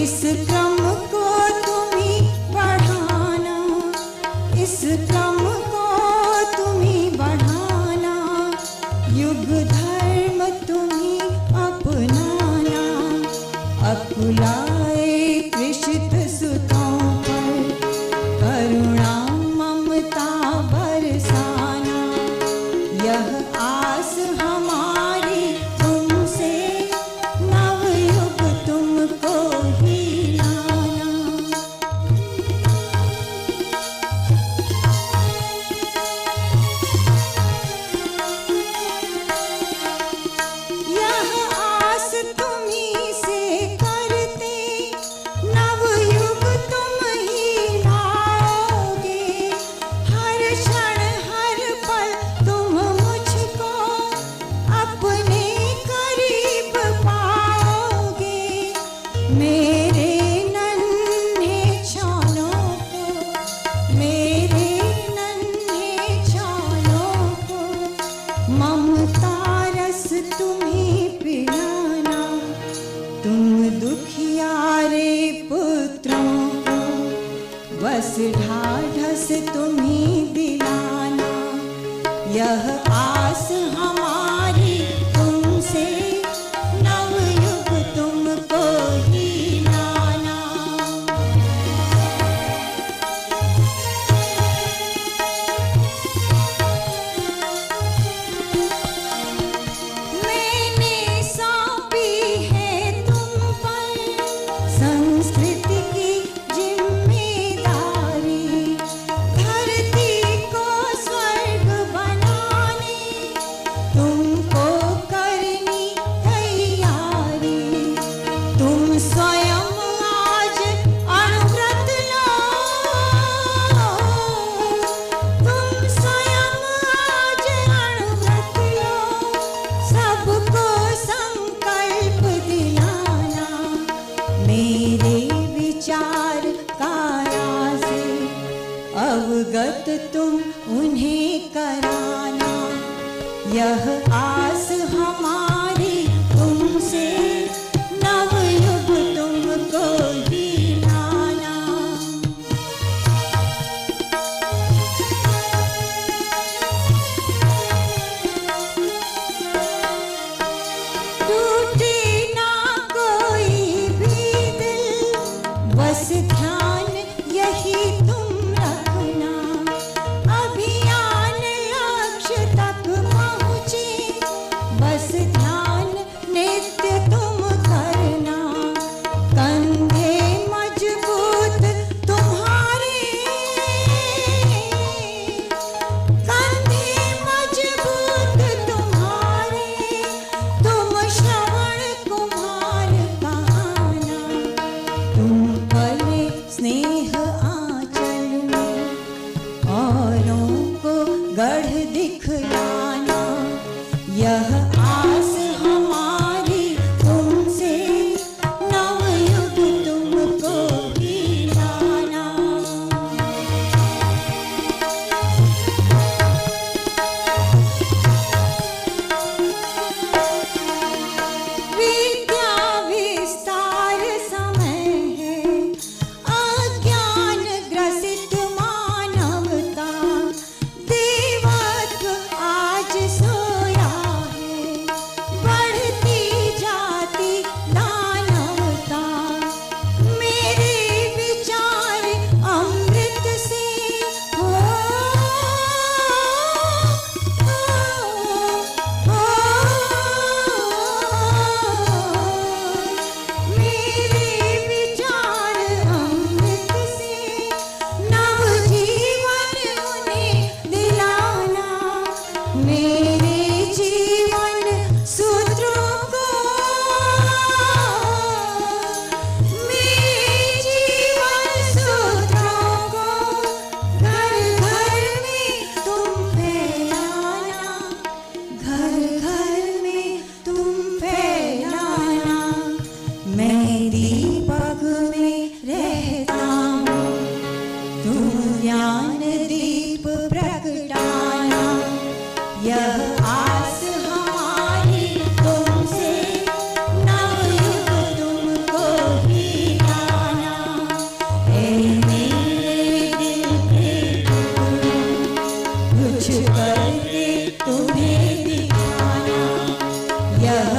इस क्रम को तुम्ही बढ़ाना, इस क्रम को तुम्ही बढ़ाना, युग धर्म तुम्ही अपनाना। अकुलाए कृषित सुतों पर करुणा ममता बरसाना, यह आस हमारी तुमसे नवयुग तुमको ही लाना। यह आस तुम्ही से करते नवयुग तुम ही लाओगे, हर क्षण हर पल तुम मुझको अपने करीब पाओगे। मेरे नन्हे क्षणों को, मेरे नन्हे क्षणों को ममता रस तुम्ही पिलाना। तुम दुखियारे पुत्रों को बस ढाढ़स तुम्ही दिलाना, यह आस हमारी तुमसे नवयुग तुमको ही लाना। मैंने सौंपी है तुम पर संस्कृति की जिम्मेदारी, धरती को स्वर्ग बनाने तुमको करनी तैयारी। तुम स्वयं आज अणुव्रत लो, तुम स्वयं आज अणुव्रत लो, सबको संकल्प दिलाना। मेरे विचार काया से अवगत तुम उन्हें कराना, यह आस हमारी तुमसे नवयुग तुमको ही लाना। टूटे ना कोई भी दिल, बस ध्यान यही तुम रखना। अभियान लक्ष्य तक पहुँचे यह